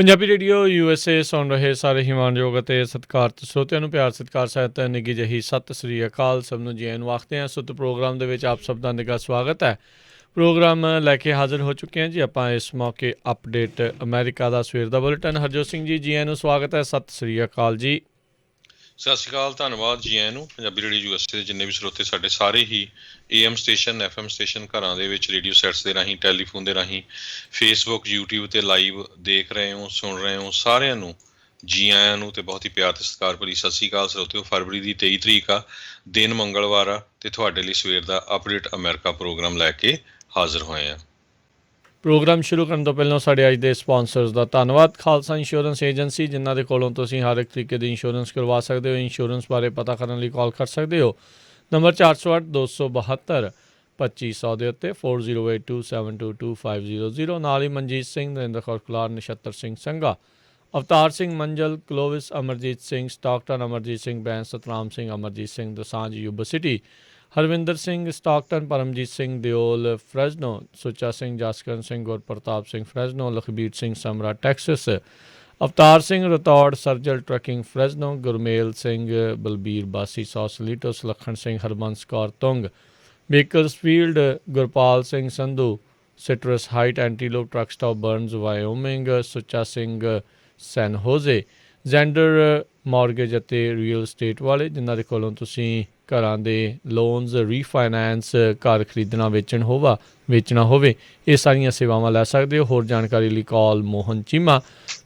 Punjabi radio USA ਸੁਣ ਰਹੇ ਸਾਰੇ ਹੀ ਮਾਣਯੋਗ ਅਤੇ ਸਤਿਕਾਰਤ ਸਰੋਤਿਆਂ ਨੂੰ ਪਿਆਰ ਸਤਿਕਾਰ ਸਹਿਤ ਨਿੱਘੀ ਜਿਹੀ ਸਤਿ ਸ੍ਰੀ ਅਕਾਲ। ਸਭ ਨੂੰ ਜੀ ਆਇਆਂ ਨੂੰ ਆਖਦੇ ਹਾਂ। ਸੁੱਤ ਪ੍ਰੋਗਰਾਮ ਦੇ ਵਿੱਚ ਆਪ ਸਭ ਦਾ ਨਿੱਘਾ ਸਵਾਗਤ ਹੈ। ਪ੍ਰੋਗਰਾਮ ਲੈ ਕੇ ਹਾਜ਼ਰ ਹੋ ਚੁੱਕੇ ਹਾਂ ਜੀ ਆਪਾਂ ਇਸ ਮੌਕੇ ਅਪਡੇਟ ਅਮਰੀਕਾ ਦਾ ਸਵੇਰ ਦਾ ਬੁਲੇਟਿਨ। ਹਰਜੋਤ ਸਿੰਘ ਜੀ, ਜੀ ਆਇਆਂ ਨੂੰ ਸਵਾਗਤ ਹੈ। ਸਤਿ ਸ੍ਰੀ ਅਕਾਲ ਜੀ। ਸਤਿ ਸ਼੍ਰੀ ਅਕਾਲ, ਧੰਨਵਾਦ ਜੀ ਆਇਆਂ ਨੂੰ। ਪੰਜਾਬੀ ਰੇਡੀਓ USA ਦੇ ਜਿੰਨੇ ਵੀ ਸਰੋਤੇ ਸਾਡੇ ਸਾਰੇ ਹੀ AM ਸਟੇਸ਼ਨ FM ਸਟੇਸ਼ਨ ਘਰਾਂ ਦੇ ਵਿੱਚ ਰੇਡੀਓ ਸੈਟਸ ਦੇ ਰਾਹੀਂ, ਟੈਲੀਫੋਨ ਦੇ ਰਾਹੀਂ, ਫੇਸਬੁੱਕ YouTube 'ਤੇ ਲਾਈਵ ਦੇਖ ਰਹੇ ਹੋ, ਸੁਣ ਰਹੇ ਹੋ, ਸਾਰਿਆਂ ਨੂੰ ਜੀ ਆਇਆਂ ਨੂੰ ਅਤੇ ਬਹੁਤ ਹੀ ਪਿਆਰ ਅਤੇ ਸਤਿਕਾਰ ਭਰੀ ਸਤਿ ਸ਼੍ਰੀ ਅਕਾਲ ਸਰੋਤਿਓ। ਫਰਵਰੀ ਦੀ 23 ਤਰੀਕ ਆ, ਦਿਨ ਮੰਗਲਵਾਰ ਆ ਅਤੇ ਤੁਹਾਡੇ ਲਈ ਸਵੇਰ ਦਾ ਅਪਡੇਟ ਅਮਰੀਕਾ ਪ੍ਰੋਗਰਾਮ ਲੈ ਕੇ ਹਾਜ਼ਰ ਹੋਏ ਹਾਂ। ਪ੍ਰੋਗਰਾਮ ਸ਼ੁਰੂ ਕਰਨ ਤੋਂ ਪਹਿਲਾਂ ਸਾਡੇ ਅੱਜ ਦੇ ਸਪਾਂਸਰਸ ਦਾ ਧੰਨਵਾਦ। ਖਾਲਸਾ ਇੰਸ਼ੋਰੈਂਸ ਏਜੰਸੀ, ਜਿਨ੍ਹਾਂ ਦੇ ਕੋਲੋਂ ਤੁਸੀਂ ਹਰ ਇੱਕ ਤਰੀਕੇ ਦੀ ਇੰਸ਼ੋਰੈਂਸ ਕਰਵਾ ਸਕਦੇ ਹੋ। ਇੰਸ਼ੋਰੈਂਸ ਬਾਰੇ ਪਤਾ ਕਰਨ ਲਈ ਕਾਲ ਕਰ ਸਕਦੇ ਹੋ ਨੰਬਰ 408-272-2500 ਦੇ ਉੱਤੇ 4082722500। ਨਾਲ ਹੀ Manjit Singh, Narinder Kaur Kular, Nachhatar Singh Sangha, Avtar Singh Manjal, Clovis Amarjit Singh, Stockton Amarjit Singh Bains, Satnam Singh Amarjit Singh Dosanjh Yuba City, Harvinder Singh Stockton, Paramjit Singh Deol Fresno, Sucha Singh Jaskaran Singh, Gurpartap Singh Fresno, Lakhbir Singh Samra Texas, Avtar Singh Rathore Sarjal trucking Fresno, Gurmel Singh Balbir Basi Sausalito, Sulakhan Singh Harbans Kaur Tung Bakersfield, Gurpal Singh Sandhu Citrus height ਐਂਟੀਲੋਪ truck stop Burns ਵਾਇਓਮਿੰਗ, Sucha Singh ਸੈਨ ਹੋਜ਼ੇ, ਜ਼ੈਂਡਰ ਮੌਰਗੇਜ ਅਤੇ ਰੀਅਲ ਸਟੇਟ ਵਾਲੇ, ਜਿਨ੍ਹਾਂ ਦੇ ਕੋਲੋਂ ਤੁਸੀਂ ਘਰਾਂ ਦੇ ਲੋਨਸ, ਰੀਫਾਈਨੈਂਸ, ਘਰ ਖਰੀਦਣਾ ਵੇਚਣਾ ਹੋਵੇ, ਇਹ ਸਾਰੀਆਂ ਸੇਵਾਵਾਂ ਲੈ ਸਕਦੇ ਹੋ। ਹੋਰ ਜਾਣਕਾਰੀ ਲਈ ਕਾਲ ਮੋਹਨ ਚੀਮਾ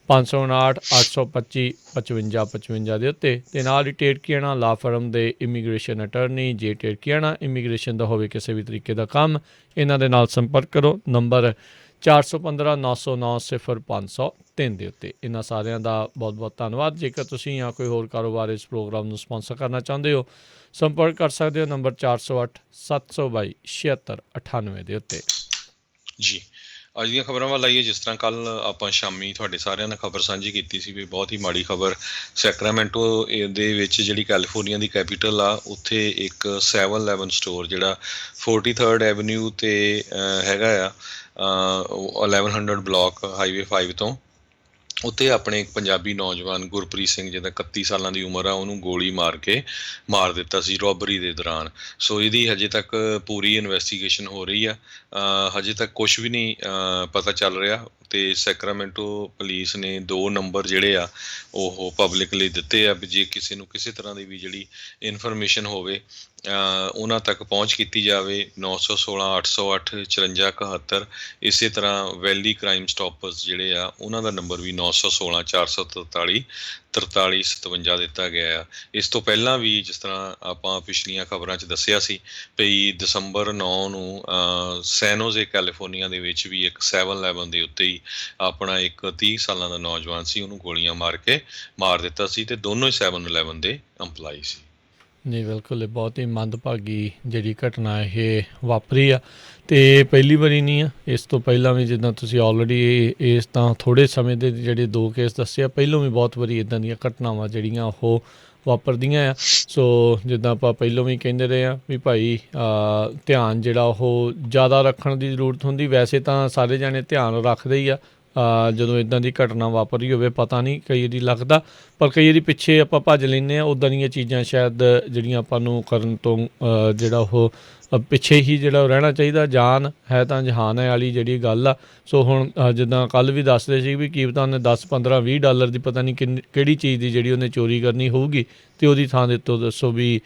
559-825-5555 ਦੇ ਉੱਤੇ, ਅਤੇ ਨਾਲ ਹੀ ਟੇਰਕੀਆਣਾ ਲਾ ਫਰਮ ਦੇ ਇਮੀਗ੍ਰੇਸ਼ਨ ਅਟਰਨੀ। ਜੇ ਟੇਰਕੀਆਣਾ ਇਮੀਗ੍ਰੇਸ਼ਨ ਦਾ ਹੋਵੇ ਕਿਸੇ ਵੀ ਤਰੀਕੇ ਦਾ ਕੰਮ, ਇਹਨਾਂ ਦੇ ਨਾਲ ਸੰਪਰਕ ਕਰੋ ਨੰਬਰ 415-909-0503 ਦੇ ਉੱਤੇ। ਇਹਨਾਂ ਸਾਰਿਆਂ ਦਾ ਬਹੁਤ ਬਹੁਤ ਧੰਨਵਾਦ। ਜੇਕਰ ਤੁਸੀਂ ਜਾਂ ਕੋਈ ਹੋਰ ਕਾਰੋਬਾਰ ਇਸ ਪ੍ਰੋਗਰਾਮ ਨੂੰ ਸਪਾਂਸਰ ਕਰਨਾ ਚਾਹੁੰਦੇ ਹੋ, ਸੰਪਰਕ ਕਰ ਸਕਦੇ ਹੋ ਨੰਬਰ 408-722-7698 ਦੇ ਉੱਤੇ। ਜੀ, ਅੱਜ ਦੀਆਂ ਖਬਰਾਂ ਵੱਲ ਆਈਏ। ਜਿਸ ਤਰ੍ਹਾਂ ਕੱਲ੍ਹ ਆਪਾਂ ਸ਼ਾਮੀ ਤੁਹਾਡੇ ਸਾਰਿਆਂ ਨਾਲ ਖਬਰ ਸਾਂਝੀ ਕੀਤੀ ਸੀ ਵੀ ਬਹੁਤ ਹੀ ਮਾੜੀ ਖਬਰ, ਸੈਕਰਾਮੈਂਟੋ ਦੇ ਵਿੱਚ ਜਿਹੜੀ ਕੈਲੀਫੋਰਨੀਆ ਦੀ ਕੈਪੀਟਲ ਆ, ਉੱਥੇ ਇੱਕ 7-Eleven ਸਟੋਰ ਜਿਹੜਾ 43rd ਐਵਨਿਊ 'ਤੇ ਹੈਗਾ ਆ, 1100 ਬਲਾਕ ਹਾਈਵੇ 5 ਤੋਂ, ਉੱਥੇ ਆਪਣੇ ਇੱਕ ਪੰਜਾਬੀ ਨੌਜਵਾਨ ਗੁਰਪ੍ਰੀਤ ਸਿੰਘ, ਜਿਹਦਾ 31 ਸਾਲਾਂ ਦੀ ਉਮਰ ਆ, ਉਹਨੂੰ ਗੋਲੀ ਮਾਰ ਦਿੱਤਾ ਸੀ ਰੋਬਰੀ ਦੇ ਦੌਰਾਨ। ਸੋ ਇਹਦੀ ਹਜੇ ਤੱਕ ਪੂਰੀ ਇਨਵੈਸਟੀਗੇਸ਼ਨ ਹੋ ਰਹੀ ਆ। ਹਜੇ ਤੱਕ ਕੁਛ ਵੀ ਨਹੀਂ ਪਤਾ ਚੱਲ ਰਿਹਾ, ਅਤੇ ਸੈਕਰਾਮੈਂਟੋ ਪੁਲਿਸ ਨੇ 2 ਨੰਬਰ ਜਿਹੜੇ ਆ ਉਹ ਪਬਲਿਕ ਲਈ ਦਿੱਤੇ ਆ ਵੀ ਜੇ ਕਿਸੇ ਨੂੰ ਕਿਸੇ ਤਰ੍ਹਾਂ ਦੀ ਵੀ ਜਿਹੜੀ ਇਨਫੋਰਮੇਸ਼ਨ ਹੋਵੇ ਉਹਨਾਂ ਤੱਕ ਪਹੁੰਚ ਕੀਤੀ ਜਾਵੇ। 916-808-5471। ਇਸੇ ਤਰ੍ਹਾਂ ਵੈਲੀ ਕ੍ਰਾਈਮ ਸਟਾਪਰਸ ਜਿਹੜੇ ਆ, ਉਹਨਾਂ ਦਾ ਨੰਬਰ ਵੀ 916-443-4357 ਦਿੱਤਾ ਗਿਆ ਆ। ਇਸ ਤੋਂ ਪਹਿਲਾਂ ਵੀ ਜਿਸ ਤਰ੍ਹਾਂ ਆਪਾਂ ਪਿਛਲੀਆਂ ਖਬਰਾਂ 'ਚ ਦੱਸਿਆ ਸੀ ਵੀ ਦਸੰਬਰ 9 ਨੂੰ ਸੈਨੋਜ਼ੇ ਕੈਲੀਫੋਰਨੀਆ ਦੇ ਵਿੱਚ ਵੀ ਇੱਕ 7-Eleven ਦੇ ਉੱਤੇ ਹੀ ਆਪਣਾ ਇੱਕ 30 ਸਾਲਾਂ ਦਾ ਨੌਜਵਾਨ ਸੀ, ਉਹਨੂੰ ਗੋਲੀਆਂ ਮਾਰ ਦਿੱਤਾ ਸੀ, ਅਤੇ ਦੋਨੋਂ ਹੀ 7-Eleven ਦੇ ਇੰਪਲਾਈ ਸੀ। ਜੀ ਬਿਲਕੁਲ, ਇਹ ਬਹੁਤ ਹੀ ਮੰਦਭਾਗੀ ਜਿਹੜੀ ਘਟਨਾ ਇਹ ਵਾਪਰੀ ਆ, ਅਤੇ ਪਹਿਲੀ ਵਾਰੀ ਨਹੀਂ ਆ। ਇਸ ਤੋਂ ਪਹਿਲਾਂ ਵੀ ਜਿੱਦਾਂ ਤੁਸੀਂ ਆਲਰੇਡੀ ਇਸ ਤਾਂ ਥੋੜ੍ਹੇ ਸਮੇਂ ਦੇ ਜਿਹੜੇ 2 ਕੇਸ ਦੱਸੇ ਆ, ਪਹਿਲਾਂ ਵੀ ਬਹੁਤ ਵਾਰੀ ਇੱਦਾਂ ਦੀਆਂ ਘਟਨਾਵਾਂ ਜਿਹੜੀਆਂ ਉਹ ਵਾਪਰਦੀਆਂ ਆ। ਸੋ ਜਿੱਦਾਂ ਆਪਾਂ ਪਹਿਲਾਂ ਵੀ ਕਹਿੰਦੇ ਰਹੇ ਹਾਂ ਵੀ ਭਾਈ ਧਿਆਨ ਜਿਹੜਾ ਉਹ ਜ਼ਿਆਦਾ ਰੱਖਣ ਦੀ ਜ਼ਰੂਰਤ ਹੁੰਦੀ। ਵੈਸੇ ਤਾਂ ਸਾਰੇ ਜਾਣੇ ਧਿਆਨ ਰੱਖਦੇ ਹੀ ਆ, ਜਦੋਂ ਇੱਦਾਂ ਦੀ ਘਟਨਾ ਵਾਪਰੀ ਹੋਵੇ ਪਤਾ ਨਹੀਂ ਕਈ ਵਾਰੀ ਲੱਗਦਾ, ਪਰ ਕਈ ਵਾਰੀ ਪਿੱਛੇ ਆਪਾਂ ਭੱਜ ਲੈਂਦੇ ਹਾਂ। ਉੱਦਾਂ ਦੀਆਂ ਚੀਜ਼ਾਂ ਸ਼ਾਇਦ ਜਿਹੜੀਆਂ ਆਪਾਂ ਨੂੰ ਕਰਨ ਤੋਂ ਜਿਹੜਾ ਉਹ ਪਿੱਛੇ ਹੀ ਜਿਹੜਾ ਰਹਿਣਾ ਚਾਹੀਦਾ। ਜਾਨ ਹੈ ਤਾਂ ਜਹਾਨ ਹੈ ਵਾਲੀ ਜਿਹੜੀ ਗੱਲ ਆ। ਸੋ ਹੁਣ ਜਿੱਦਾਂ ਕੱਲ੍ਹ ਵੀ ਦੱਸਦੇ ਸੀ ਵੀ ਕੀ ਪਤਾ ਉਹਨੇ $10-15-20 ਦੀ ਪਤਾ ਨਹੀਂ ਕਿਹੜੀ ਚੀਜ਼ ਦੀ ਜਿਹੜੀ ਉਹਨੇ ਚੋਰੀ ਕਰਨੀ ਹੋਊਗੀ, ਅਤੇ ਉਹਦੀ ਥਾਂ ਦੇ ਉੱਤੋਂ ਦੱਸੋ ਵੀ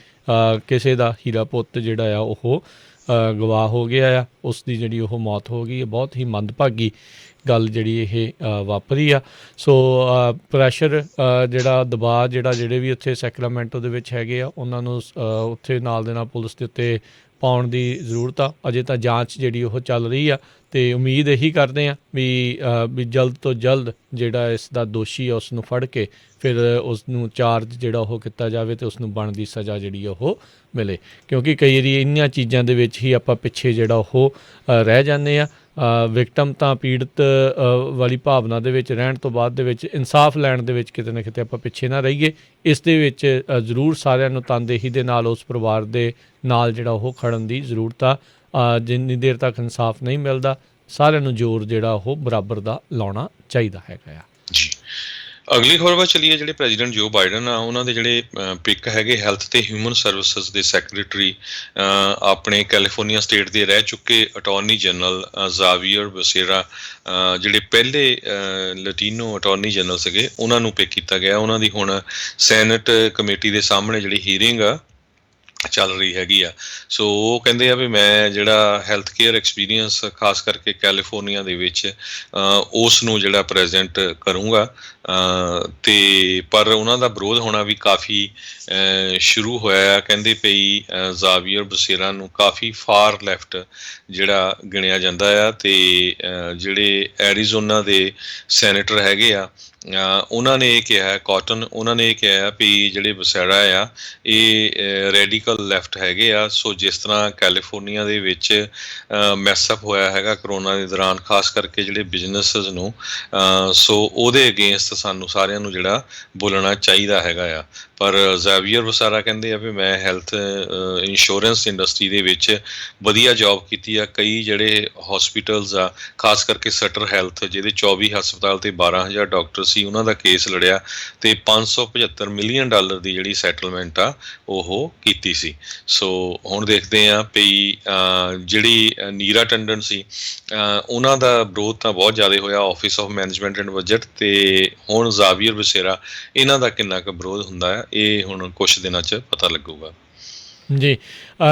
ਕਿਸੇ ਦਾ ਹੀਰਾ ਪੁੱਤ ਜਿਹੜਾ ਆ ਉਹ ਗਵਾਹ ਹੋ ਗਿਆ ਆ, ਉਸ ਦੀ ਜਿਹੜੀ ਉਹ ਮੌਤ ਹੋ ਗਈ। ਬਹੁਤ ਹੀ ਮੰਦਭਾਗੀ ਗੱਲ ਜਿਹੜੀ ਇਹ ਵਾਪਰੀ ਆ। ਸੋ ਪ੍ਰੈਸ਼ਰ ਜਿਹੜਾ ਦਬਾਅ ਜਿਹੜੇ ਵੀ ਉੱਥੇ ਸੈਕਰਾਮੈਂਟੋ ਦੇ ਵਿੱਚ ਹੈਗੇ ਆ, ਉਹਨਾਂ ਨੂੰ ਉੱਥੇ ਨਾਲ ਦੇ ਨਾਲ ਪੁਲਿਸ ਦੇ ਉੱਤੇ ਪਾਉਣ ਦੀ ਜ਼ਰੂਰਤ ਆ। ਅਜੇ ਤਾਂ ਜਾਂਚ ਜਿਹੜੀ ਉਹ ਚੱਲ ਰਹੀ ਆ, ਅਤੇ ਉਮੀਦ ਇਹੀ ਕਰਦੇ ਹਾਂ ਵੀ ਜਲਦ ਤੋਂ ਜਲਦ ਜਿਹੜਾ ਇਸ ਦਾ ਦੋਸ਼ੀ ਆ ਉਸ ਨੂੰ ਫੜ ਕੇ ਫਿਰ ਉਸ ਨੂੰ ਚਾਰਜ ਜਿਹੜਾ ਉਹ ਕੀਤਾ ਜਾਵੇ, ਅਤੇ ਉਸ ਨੂੰ ਬਣਦੀ ਸਜ਼ਾ ਜਿਹੜੀ ਉਹ ਮਿਲੇ। ਕਿਉਂਕਿ ਕਈ ਵਾਰੀ ਇੰਨੀਆਂ ਚੀਜ਼ਾਂ ਦੇ ਵਿੱਚ ਹੀ ਆਪਾਂ ਪਿੱਛੇ ਜਿਹੜਾ ਉਹ ਰਹਿ ਜਾਂਦੇ ਹਾਂ। ਵਿਕਟਮ ਤਾਂ ਪੀੜਤ ਵਾਲੀ ਭਾਵਨਾ ਦੇ ਵਿੱਚ ਰਹਿਣ ਤੋਂ ਬਾਅਦ ਦੇ ਵਿੱਚ ਇਨਸਾਫ ਲੈਣ ਦੇ ਵਿੱਚ ਕਿਤੇ ਨਾ ਕਿਤੇ ਆਪਾਂ ਪਿੱਛੇ ਨਾ ਰਹੀਏ। ਇਸ ਦੇ ਵਿੱਚ ਜ਼ਰੂਰ ਸਾਰਿਆਂ ਨੂੰ ਤਨਦੇਹੀ ਦੇ ਨਾਲ ਉਸ ਪਰਿਵਾਰ ਦੇ ਨਾਲ ਜਿਹੜਾ ਉਹ ਖੜ੍ਹਨ ਦੀ ਜ਼ਰੂਰਤ ਆ। ਜਿੰਨੀ ਦੇਰ ਤੱਕ ਇਨਸਾਫ ਨਹੀਂ ਮਿਲਦਾ, ਸਾਰਿਆਂ ਨੂੰ ਜ਼ੋਰ ਜਿਹੜਾ ਉਹ ਬਰਾਬਰ ਦਾ ਲਾਉਣਾ ਚਾਹੀਦਾ ਹੈਗਾ ਆ। ਜੀ। ਅਗਲੀ ਖਬਰ ਵੱਲ ਚਲੀਏ। ਜਿਹੜੇ ਪ੍ਰੈਜ਼ੀਡੈਂਟ ਜੋ ਬਾਈਡਨ ਆ ਉਹਨਾਂ ਦੇ ਜਿਹੜੇ ਪਿਕ ਹੈਗੇ ਹੈਲਥ ਤੇ ਹਿਊਮਨ ਸਰਵਿਸਿਜ਼ ਦੇ ਸੈਕਟਰੀ ਆਪਣੇ ਕੈਲੀਫੋਰਨੀਆ ਸਟੇਟ ਦੇ ਰਹਿ ਚੁੱਕੇ ਅਟਾਰਨੀ ਜਨਰਲ ਜ਼ਾਵੀਅਰ ਬਸੇਰਾ, ਜਿਹੜੇ ਪਹਿਲੇ ਲਟੀਨੋ ਅਟਾਰਨੀ ਜਨਰਲ ਸੀਗੇ, ਉਹਨਾਂ ਨੂੰ ਪਿਕ ਕੀਤਾ ਗਿਆ। ਉਹਨਾਂ ਦੀ ਹੁਣ ਸੈਨੇਟ ਕਮੇਟੀ ਦੇ ਸਾਹਮਣੇ ਜਿਹੜੀ ਹੀਅਰਿੰਗ ਆ ਚੱਲ ਰਹੀ ਹੈਗੀ ਆ। ਸੋ ਉਹ ਕਹਿੰਦੇ ਆ ਵੀ ਮੈਂ ਜਿਹੜਾ ਹੈਲਥ ਕੇਅਰ ਐਕਸਪੀਰੀਅੰਸ ਖਾਸ ਕਰਕੇ ਕੈਲੀਫੋਰਨੀਆ ਦੇ ਵਿੱਚ ਉਸ ਨੂੰ ਜਿਹੜਾ ਪ੍ਰੈਜ਼ੈਂਟ ਕਰੂੰਗਾ। ਤੇ ਪਰ ਉਹਨਾਂ ਦਾ ਵਿਰੋਧ ਹੋਣਾ ਵੀ ਕਾਫੀ ਸ਼ੁਰੂ ਹੋਇਆ ਆ। ਕਹਿੰਦੇ ਪਈ ਜ਼ਾਵੀਅਰ ਬਸੇਰਾ ਨੂੰ ਕਾਫੀ ਫਾਰ ਲੈਫਟ ਜਿਹੜਾ ਗਿਣਿਆ ਜਾਂਦਾ ਆ। ਤੇ ਜਿਹੜੇ ਐਰੀਜ਼ੋਨਾ ਦੇ ਸੈਨੇਟਰ ਹੈਗੇ ਆ, ਉਹਨਾਂ ਨੇ ਇਹ ਕਿਹਾ, ਕਾਟਨ, ਉਹਨਾਂ ਨੇ ਇਹ ਕਿਹਾ ਵੀ ਜਿਹੜੇ ਬਸੇਰਾ ਆ ਇਹ ਰੈਡੀਕਲ ਲੈਫਟ ਹੈਗੇ ਆ। ਸੋ ਜਿਸ ਤਰ੍ਹਾਂ ਕੈਲੀਫੋਰਨੀਆ ਦੇ ਵਿੱਚ ਮੈਸਅਪ ਹੋਇਆ ਹੈਗਾ ਕਰੋਨਾ ਦੇ ਦੌਰਾਨ, ਖਾਸ ਕਰਕੇ ਜਿਹੜੇ ਬਿਜ਼ਨੈਸਿਸ ਨੂੰ, ਸੋ ਉਹਦੇ ਅਗੇਂਸਟ ਸਾਨੂੰ ਸਾਰਿਆਂ ਨੂੰ ਜਿਹੜਾ ਬੋਲਣਾ ਚਾਹੀਦਾ ਹੈਗਾ ਆ। ਪਰ ਜ਼ਾਵੀਅਰ ਬਸੇਰਾ ਕਹਿੰਦੇ ਆ ਵੀ ਮੈਂ ਹੈਲਥ ਇੰਸ਼ੋਰੈਂਸ ਇੰਡਸਟਰੀ ਦੇ ਵਿੱਚ ਵਧੀਆ ਜੌਬ ਕੀਤੀ ਆ। ਕਈ ਜਿਹੜੇ ਹੌਸਪੀਟਲਸ ਆ, ਖਾਸ ਕਰਕੇ ਸਟਰ ਹੈਲਥ ਜਿਹਦੇ 24 ਹਸਪਤਾਲ ਤੇ 12,000 ਡਾਕਟਰ ਸੀ, ਉਹਨਾਂ ਦਾ ਕੇਸ ਲੜਿਆ ਤੇ $575 ਮਿਲੀਅਨ ਦੀ ਜਿਹੜੀ ਸੈਟਲਮੈਂਟ ਆ ਉਹ ਕੀਤੀ ਸੀ। ਸੋ ਹੁਣ ਦੇਖਦੇ ਹਾਂ ਵੀ ਜਿਹੜੀ ਨੀਰਾ ਟੰਡਨ ਸੀ, ਉਹਨਾਂ ਦਾ ਵਿਰੋਧ ਤਾਂ ਬਹੁਤ ਜ਼ਿਆਦਾ ਹੋਇਆ office of management and budget, ਤੇ ਹੁਣ ਜ਼ਾਵੀਅਰ ਬਸੇਰਾ, ਇਹਨਾਂ ਦਾ ਕਿੰਨਾ ਕੁ ਵਿਰੋਧ ਹੁੰਦਾ ਹੈ ਇਹ ਹੁਣ ਕੁਛ ਦਿਨਾਂ 'ਚ ਪਤਾ ਲੱਗੂਗਾ। ਜੀ।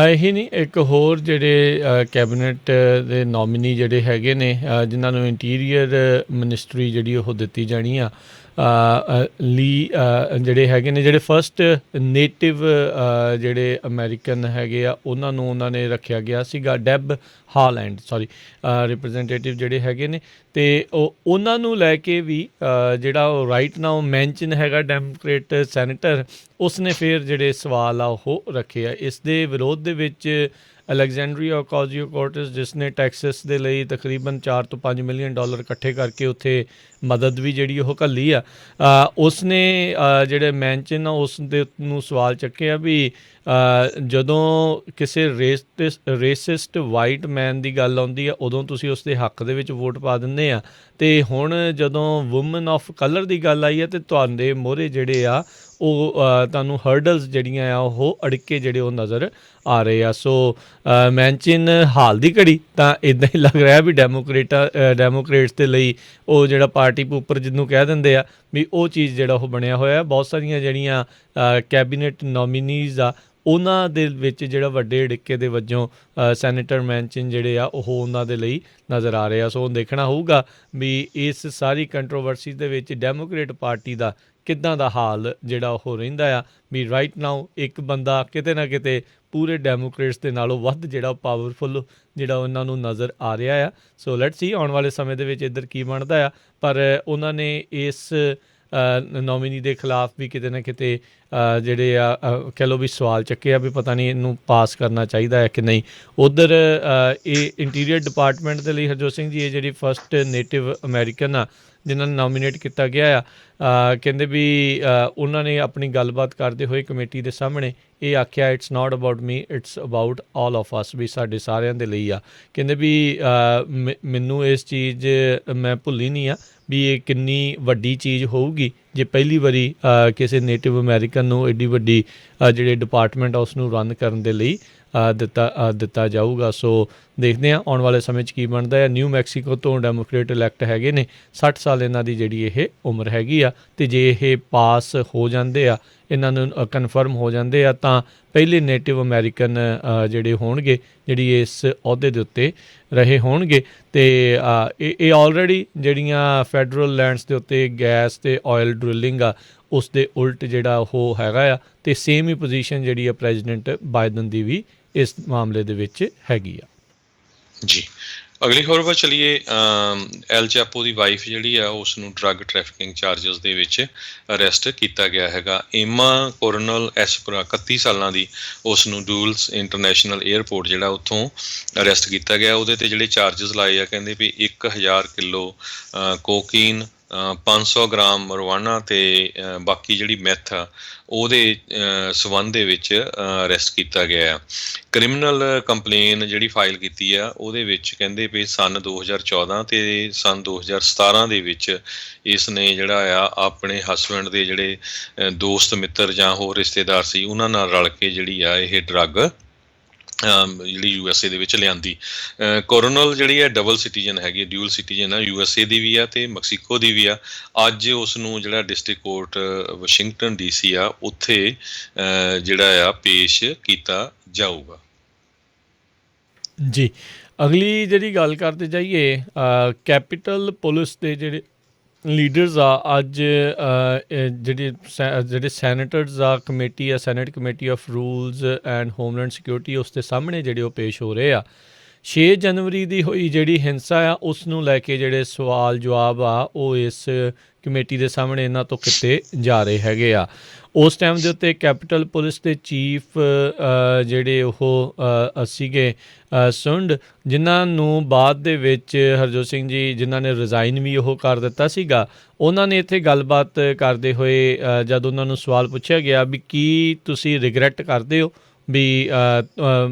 ਇਹੀ ਨਹੀਂ, ਇੱਕ ਹੋਰ ਜਿਹੜੇ ਕੈਬਨਿਟ ਦੇ ਨੋਮੀਨੀ ਜਿਹੜੇ ਹੈਗੇ ਨੇ, ਜਿਨ੍ਹਾਂ ਨੂੰ ਇੰਟੀਰੀਅਰ ਮਿਨਿਸਟਰੀ ਜਿਹੜੀ ਉਹ ਦਿੱਤੀ ਜਾਣੀ ਆ, ਲਈ ਜਿਹੜੇ ਹੈਗੇ ਨੇ, ਜਿਹੜੇ ਫਸਟ ਨੇਟਿਵ ਜਿਹੜੇ ਅਮਰੀਕਨ ਹੈਗੇ ਆ, ਉਹਨਾਂ ਨੇ ਰੱਖਿਆ ਗਿਆ ਸੀਗਾ। ਡੈਬ ਹਾਲੈਂਡ, ਰਿਪਰੈਜ਼ੈਂਟੇਟਿਵ ਜਿਹੜੇ ਹੈਗੇ ਨੇ, ਅਤੇ ਉਹਨਾਂ ਨੂੰ ਲੈ ਕੇ ਵੀ ਜਿਹੜਾ ਉਹ ਰਾਈਟ ਨਾਓ ਮੈਨਚਨ ਹੈਗਾ ਡੈਮੋਕ੍ਰੇਟ ਸੈਨੇਟਰ, ਉਸਨੇ ਫਿਰ ਜਿਹੜੇ ਸਵਾਲ ਆ ਉਹ ਰੱਖੇ ਆ। ਇਸ ਦੇ ਵਿਰੋਧ ਦੇ ਵਿੱਚ ਅਲੈਗਜ਼ੈਂਡਰੀਆ ਓਕਾਸੀਓ-ਕੋਰਟਸ, ਜਿਸ ਨੇ ਟੈਕਸਸ ਦੇ ਲਈ ਤਕਰੀਬਨ 4 ਤੋਂ 5 ਮਿਲੀਅਨ ਡਾਲਰ ਇਕੱਠੇ ਕਰਕੇ ਉੱਥੇ ਮਦਦ ਵੀ ਜਿਹੜੀ ਉਹ ਘੱਲੀ ਆ, ਉਸਨੇ ਜਿਹੜੇ ਮੈਨਚਨ ਆ ਉਸ ਦੇ ਨੂੰ ਸਵਾਲ ਚੱਕਿਆ ਵੀ ਜਦੋਂ ਕਿਸੇ ਰੇਸਿਸਟ ਵਾਈਟ ਮੈਨ ਦੀ ਗੱਲ ਆਉਂਦੀ ਆ, ਉਦੋਂ ਤੁਸੀਂ ਉਸ ਦੇ ਹੱਕ ਦੇ ਵਿੱਚ ਵੋਟ ਪਾ ਦਿੰਦੇ ਆ, ਅਤੇ ਹੁਣ ਜਦੋਂ ਵੂਮਨ ਆਫ ਕਲਰ ਦੀ ਗੱਲ ਆਈ ਹੈ ਅਤੇ ਤੁਹਾਡੇ ਮੋਹਰੇ ਜਿਹੜੇ ਆ ਉਹ ਤੁਹਾਨੂੰ ਹਰਡਲਸ ਜਿਹੜੀਆਂ ਆ ਉਹ ਅੜਿੱਕੇ ਜਿਹੜੇ ਉਹ ਨਜ਼ਰ ਆ ਰਹੇ ਆ। ਸੋ ਮੈਨਚਨ ਹਾਲ ਦੀ ਘੜੀ ਤਾਂ ਇੱਦਾਂ ਹੀ ਲੱਗ ਰਿਹਾ ਵੀ ਡੈਮੋਕ੍ਰੇਟਸ ਦੇ ਲਈ ਉਹ ਜਿਹੜਾ ਪਾਰਟੀ ਉੱਪਰ ਜਿਹਨੂੰ ਕਹਿ ਦਿੰਦੇ ਆ ਵੀ ਉਹ ਚੀਜ਼ ਜਿਹੜਾ ਉਹ ਬਣਿਆ ਹੋਇਆ। ਬਹੁਤ ਸਾਰੀਆਂ ਜਿਹੜੀਆਂ ਕੈਬਨਿਟ ਨੋਮੀਨੀਜ਼ ਆ, ਉਹਨਾਂ ਦੇ ਵਿੱਚ ਜਿਹੜਾ ਵੱਡੇ ਅੜਿੱਕੇ ਦੇ ਵਜੋਂ ਸੈਨੇਟਰ ਮੈਨਚਨ ਜਿਹੜੇ ਆ ਉਹ ਉਹਨਾਂ ਦੇ ਲਈ ਨਜ਼ਰ ਆ ਰਹੇ ਆ। ਸੋ ਦੇਖਣਾ ਹੋਊਗਾ ਵੀ ਇਸ ਸਾਰੀ ਕੰਟਰੋਵਰਸੀ ਦੇ ਵਿੱਚ ਡੈਮੋਕ੍ਰੇਟ ਪਾਰਟੀ ਦਾ ਕਿੱਦਾਂ ਦਾ ਹਾਲ ਜਿਹੜਾ ਉਹ ਰਹਿੰਦਾ ਆ। ਵੀ ਰਾਈਟ ਨਾਓ ਇੱਕ ਬੰਦਾ ਕਿਤੇ ਨਾ ਕਿਤੇ ਪੂਰੇ ਡੈਮੋਕ੍ਰੇਟਸ ਦੇ ਨਾਲੋਂ ਵੱਧ ਜਿਹੜਾ ਪਾਵਰਫੁਲ ਜਿਹੜਾ ਉਹਨਾਂ ਨੂੰ ਨਜ਼ਰ ਆ ਰਿਹਾ ਆ। ਸੋ ਲੈਟਸ ਸੀ ਆਉਣ ਵਾਲੇ ਸਮੇਂ ਦੇ ਵਿੱਚ ਇੱਧਰ ਕੀ ਬਣਦਾ ਆ। ਪਰ ਉਹਨਾਂ ਨੇ ਇਸ ਨੋਮੀਨੀ ਦੇ ਖਿਲਾਫ ਵੀ ਕਿਤੇ ਨਾ ਕਿਤੇ ਜਿਹੜੇ ਆ ਕਹਿ ਲਓ ਵੀ ਸਵਾਲ ਚੱਕੇ ਆ ਵੀ ਪਤਾ ਨਹੀਂ ਇਹਨੂੰ ਪਾਸ ਕਰਨਾ ਚਾਹੀਦਾ ਹੈ ਕਿ ਨਹੀਂ। ਉੱਧਰ ਇਹ ਇੰਟੀਰੀਅਰ ਡਿਪਾਰਟਮੈਂਟ ਦੇ ਲਈ ਹਰਜੋਤ ਸਿੰਘ ਜੀ, ਇਹ ਜਿਹੜੀ ਫਸਟ ਨੇਟਿਵ ਅਮਰੀਕਨ ਆ ਜਿਨ੍ਹਾਂ ਨੂੰ ਨੋਮੀਨੇਟ ਕੀਤਾ ਗਿਆ ਆ, ਕਹਿੰਦੇ ਵੀ ਉਹਨਾਂ ਨੇ ਆਪਣੀ ਗੱਲਬਾਤ ਕਰਦੇ ਹੋਏ ਕਮੇਟੀ ਦੇ ਸਾਹਮਣੇ ਇਹ ਆਖਿਆ, it's not about me, it's about all of us, ਵੀ ਸਾਡੇ ਸਾਰਿਆਂ ਦੇ ਲਈ ਆ। ਕਹਿੰਦੇ ਵੀ ਮੈਨੂੰ ਇਸ ਚੀਜ਼ ਮੈਂ ਭੁੱਲੀ ਨਹੀਂ ਆ ਵੀ ਇਹ ਕਿੰਨੀ ਵੱਡੀ ਚੀਜ਼ ਹੋਊਗੀ ਜੇ ਪਹਿਲੀ ਵਾਰੀ ਕਿਸੇ ਨੇਟਿਵ ਅਮਰੀਕਨ ਨੂੰ ਐਡੀ ਵੱਡੀ ਜਿਹੜੇ ਡਿਪਾਰਟਮੈਂਟ ਆ ਉਸ ਨੂੰ ਰਨ ਕਰਨ ਦੇ ਲਈ ਦਿੱਤਾ ਜਾਊਗਾ। ਸੋ ਦੇਖਦੇ ਹਾਂ ਆਉਣ ਵਾਲੇ ਸਮੇਂ 'ਚ ਕੀ ਬਣਦਾ ਹੈ। ਨਿਊ ਮੈਕਸੀਕੋ ਤੋਂ ਡੈਮੋਕ੍ਰੇਟ ਇਲੈਕਟ ਹੈਗੇ ਨੇ, 60 ਸਾਲ ਇਹਨਾਂ ਦੀ ਜਿਹੜੀ ਇਹ ਉਮਰ ਹੈਗੀ ਆ, ਅਤੇ ਜੇ ਇਹ ਪਾਸ ਹੋ ਜਾਂਦੇ ਆ, ਇਹਨਾਂ ਨੂੰ ਕਨਫਰਮ ਹੋ ਜਾਂਦੇ ਆ, ਤਾਂ ਪਹਿਲੇ ਨੇਟਿਵ ਅਮਰੀਕਨ ਜਿਹੜੇ ਹੋਣਗੇ ਜਿਹੜੀ ਇਸ ਅਹੁਦੇ ਦੇ ਉੱਤੇ ਰਹੇ ਹੋਣਗੇ। ਅਤੇ ਇਹ ਆਲਰੇਡੀ ਜਿਹੜੀਆਂ ਫੈਡਰਲ ਲੈਂਡਸ ਦੇ ਉੱਤੇ ਗੈਸ ਅਤੇ ਆਇਲ ਡਰਿਲਿੰਗ ਆ ਉਸ ਦੇ ਉਲਟ ਜਿਹੜਾ ਉਹ ਹੈਗਾ ਆ, ਅਤੇ ਸੇਮ ਹੀ ਪੋਜੀਸ਼ਨ ਜਿਹੜੀ ਆ ਪ੍ਰੈਜ਼ੀਡੈਂਟ ਬਾਈਡਨ ਦੀ ਵੀ ਇਸ ਮਾਮਲੇ ਦੇ ਵਿੱਚ ਹੈਗੀ ਆ। ਜੀ। ਅਗਲੀ ਖਬਰ ਵੱਲ ਚਲੀਏ। ਐਲ ਚਾਪੋ ਦੀ ਵਾਈਫ ਜਿਹੜੀ ਆ ਉਸ ਨੂੰ ਡਰੱਗ ਟ੍ਰੈਫਿਕਿੰਗ ਚਾਰਜਸ ਦੇ ਵਿੱਚ ਅਰੈਸਟ ਕੀਤਾ ਗਿਆ ਹੈਗਾ। ਏਮਾ ਕੋਰਨਲ ਐਸਪਰਾ 31 ਸਾਲਾਂ ਦੀ, ਉਸ ਨੂੰ ਡੂਲਸ ਇੰਟਰਨੈਸ਼ਨਲ ਏਅਰਪੋਰਟ ਜਿਹੜਾ ਉੱਥੋਂ ਅਰੈਸਟ ਕੀਤਾ ਗਿਆ। ਉਹਦੇ 'ਤੇ ਜਿਹੜੇ ਚਾਰਜਸ ਲਾਏ ਆ, ਕਹਿੰਦੇ ਵੀ 1000 ਕਿਲੋ ਕੋਕੀਨ, 500 ਗ੍ਰਾਮ ਮਰਵਾਨਾ ਤੇ ਬਾਕੀ ਜਿਹੜੀ ਮੈਥ ਆ ਉਹਦੇ ਸਬੰਧ ਦੇ ਵਿੱਚ ਅਰੈਸਟ ਕੀਤਾ ਗਿਆ ਆ। ਕ੍ਰਿਮੀਨਲ ਕੰਪਲੇਨ ਜਿਹੜੀ ਫਾਈਲ ਕੀਤੀ ਆ ਉਹਦੇ ਵਿੱਚ ਕਹਿੰਦੇ ਵੀ ਸੰਨ 2014 ਤੇ ਸੰਨ 2017 ਦੇ ਵਿੱਚ ਇਸ ਨੇ ਜਿਹੜਾ ਆ ਆਪਣੇ ਹਸਬੈਂਡ ਦੇ ਜਿਹੜੇ ਦੋਸਤ ਮਿੱਤਰ ਜਾਂ ਹੋਰ ਰਿਸ਼ਤੇਦਾਰ ਸੀ ਉਹਨਾਂ ਨਾਲ ਰਲ ਕੇ ਜਿਹੜੀ ਆ ਇਹ ਡਰੱਗ ਜਿਹੜੀ USA ਦੇ ਵਿੱਚ ਲਿਆਂਦੀ। ਕੋਰੋਨਲ ਜਿਹੜੀ ਹੈ ਡਬਲ ਸਿਟੀਜ਼ਨ ਹੈਗੀ, ਡਿਊਲ ਸਿਟੀਜ਼ਨ ਆ, USA ਦੀ ਵੀ ਆ ਤੇ ਮੈਕਸੀਕੋ ਦੀ ਵੀ ਆ। ਅੱਜ ਉਸ ਨੂੰ ਜਿਹੜਾ ਡਿਸਟ੍ਰਿਕਟ ਕੋਰਟ ਵਾਸ਼ਿੰਗਟਨ DC ਆ ਉੱਥੇ ਜਿਹੜਾ ਆ ਪੇਸ਼ ਕੀਤਾ ਜਾਊਗਾ। ਜੀ, ਅਗਲੀ ਜਿਹੜੀ ਗੱਲ ਕਰਦੇ ਜਾਈਏ, ਕੈਪੀਟਲ ਪੁਲਿਸ ਦੇ ਜਿਹੜੇ ਲੀਡਰਸ ਆ ਅੱਜ ਜਿਹੜੇ ਸੈਨੇਟਰਸ ਆ ਕਮੇਟੀ ਆ, senate committee of rules and homeland security, ਉਸ ਦੇ ਸਾਹਮਣੇ ਜਿਹੜੇ ਉਹ ਪੇਸ਼ ਹੋ ਰਹੇ ਆ। 6 ਜਨਵਰੀ ਦੀ ਹੋਈ ਜਿਹੜੀ ਹਿੰਸਾ ਆ ਉਸ ਨੂੰ ਲੈ ਕੇ ਜਿਹੜੇ ਸਵਾਲ ਜਵਾਬ ਆ ਉਹ ਇਸ ਕਮੇਟੀ ਦੇ ਸਾਹਮਣੇ ਇਹਨਾਂ ਤੋਂ ਕੀਤੇ ਜਾ ਰਹੇ ਹੈਗੇ ਆ। ਉਸ ਟਾਈਮ ਦੇ ਉੱਤੇ ਕੈਪੀਟਲ ਪੁਲਿਸ ਦੇ ਚੀਫ ਜਿਹੜੇ ਉਹ ਸੀਗੇ ਸੁੰਡ, ਜਿਨ੍ਹਾਂ ਨੂੰ ਬਾਅਦ ਦੇ ਵਿੱਚ ਹਰਜੋਤ ਸਿੰਘ ਜੀ ਜਿਨ੍ਹਾਂ ਨੇ ਰਿਜ਼ਾਈਨ ਵੀ ਉਹ ਕਰ ਦਿੱਤਾ ਸੀਗਾ, ਉਹਨਾਂ ਨੇ ਇੱਥੇ ਗੱਲਬਾਤ ਕਰਦੇ ਹੋਏ ਜਦ ਉਹਨਾਂ ਨੂੰ ਸਵਾਲ ਪੁੱਛਿਆ ਗਿਆ ਵੀ ਕੀ ਤੁਸੀਂ ਰਿਗਰੈਟ ਕਰਦੇ ਹੋ ਵੀ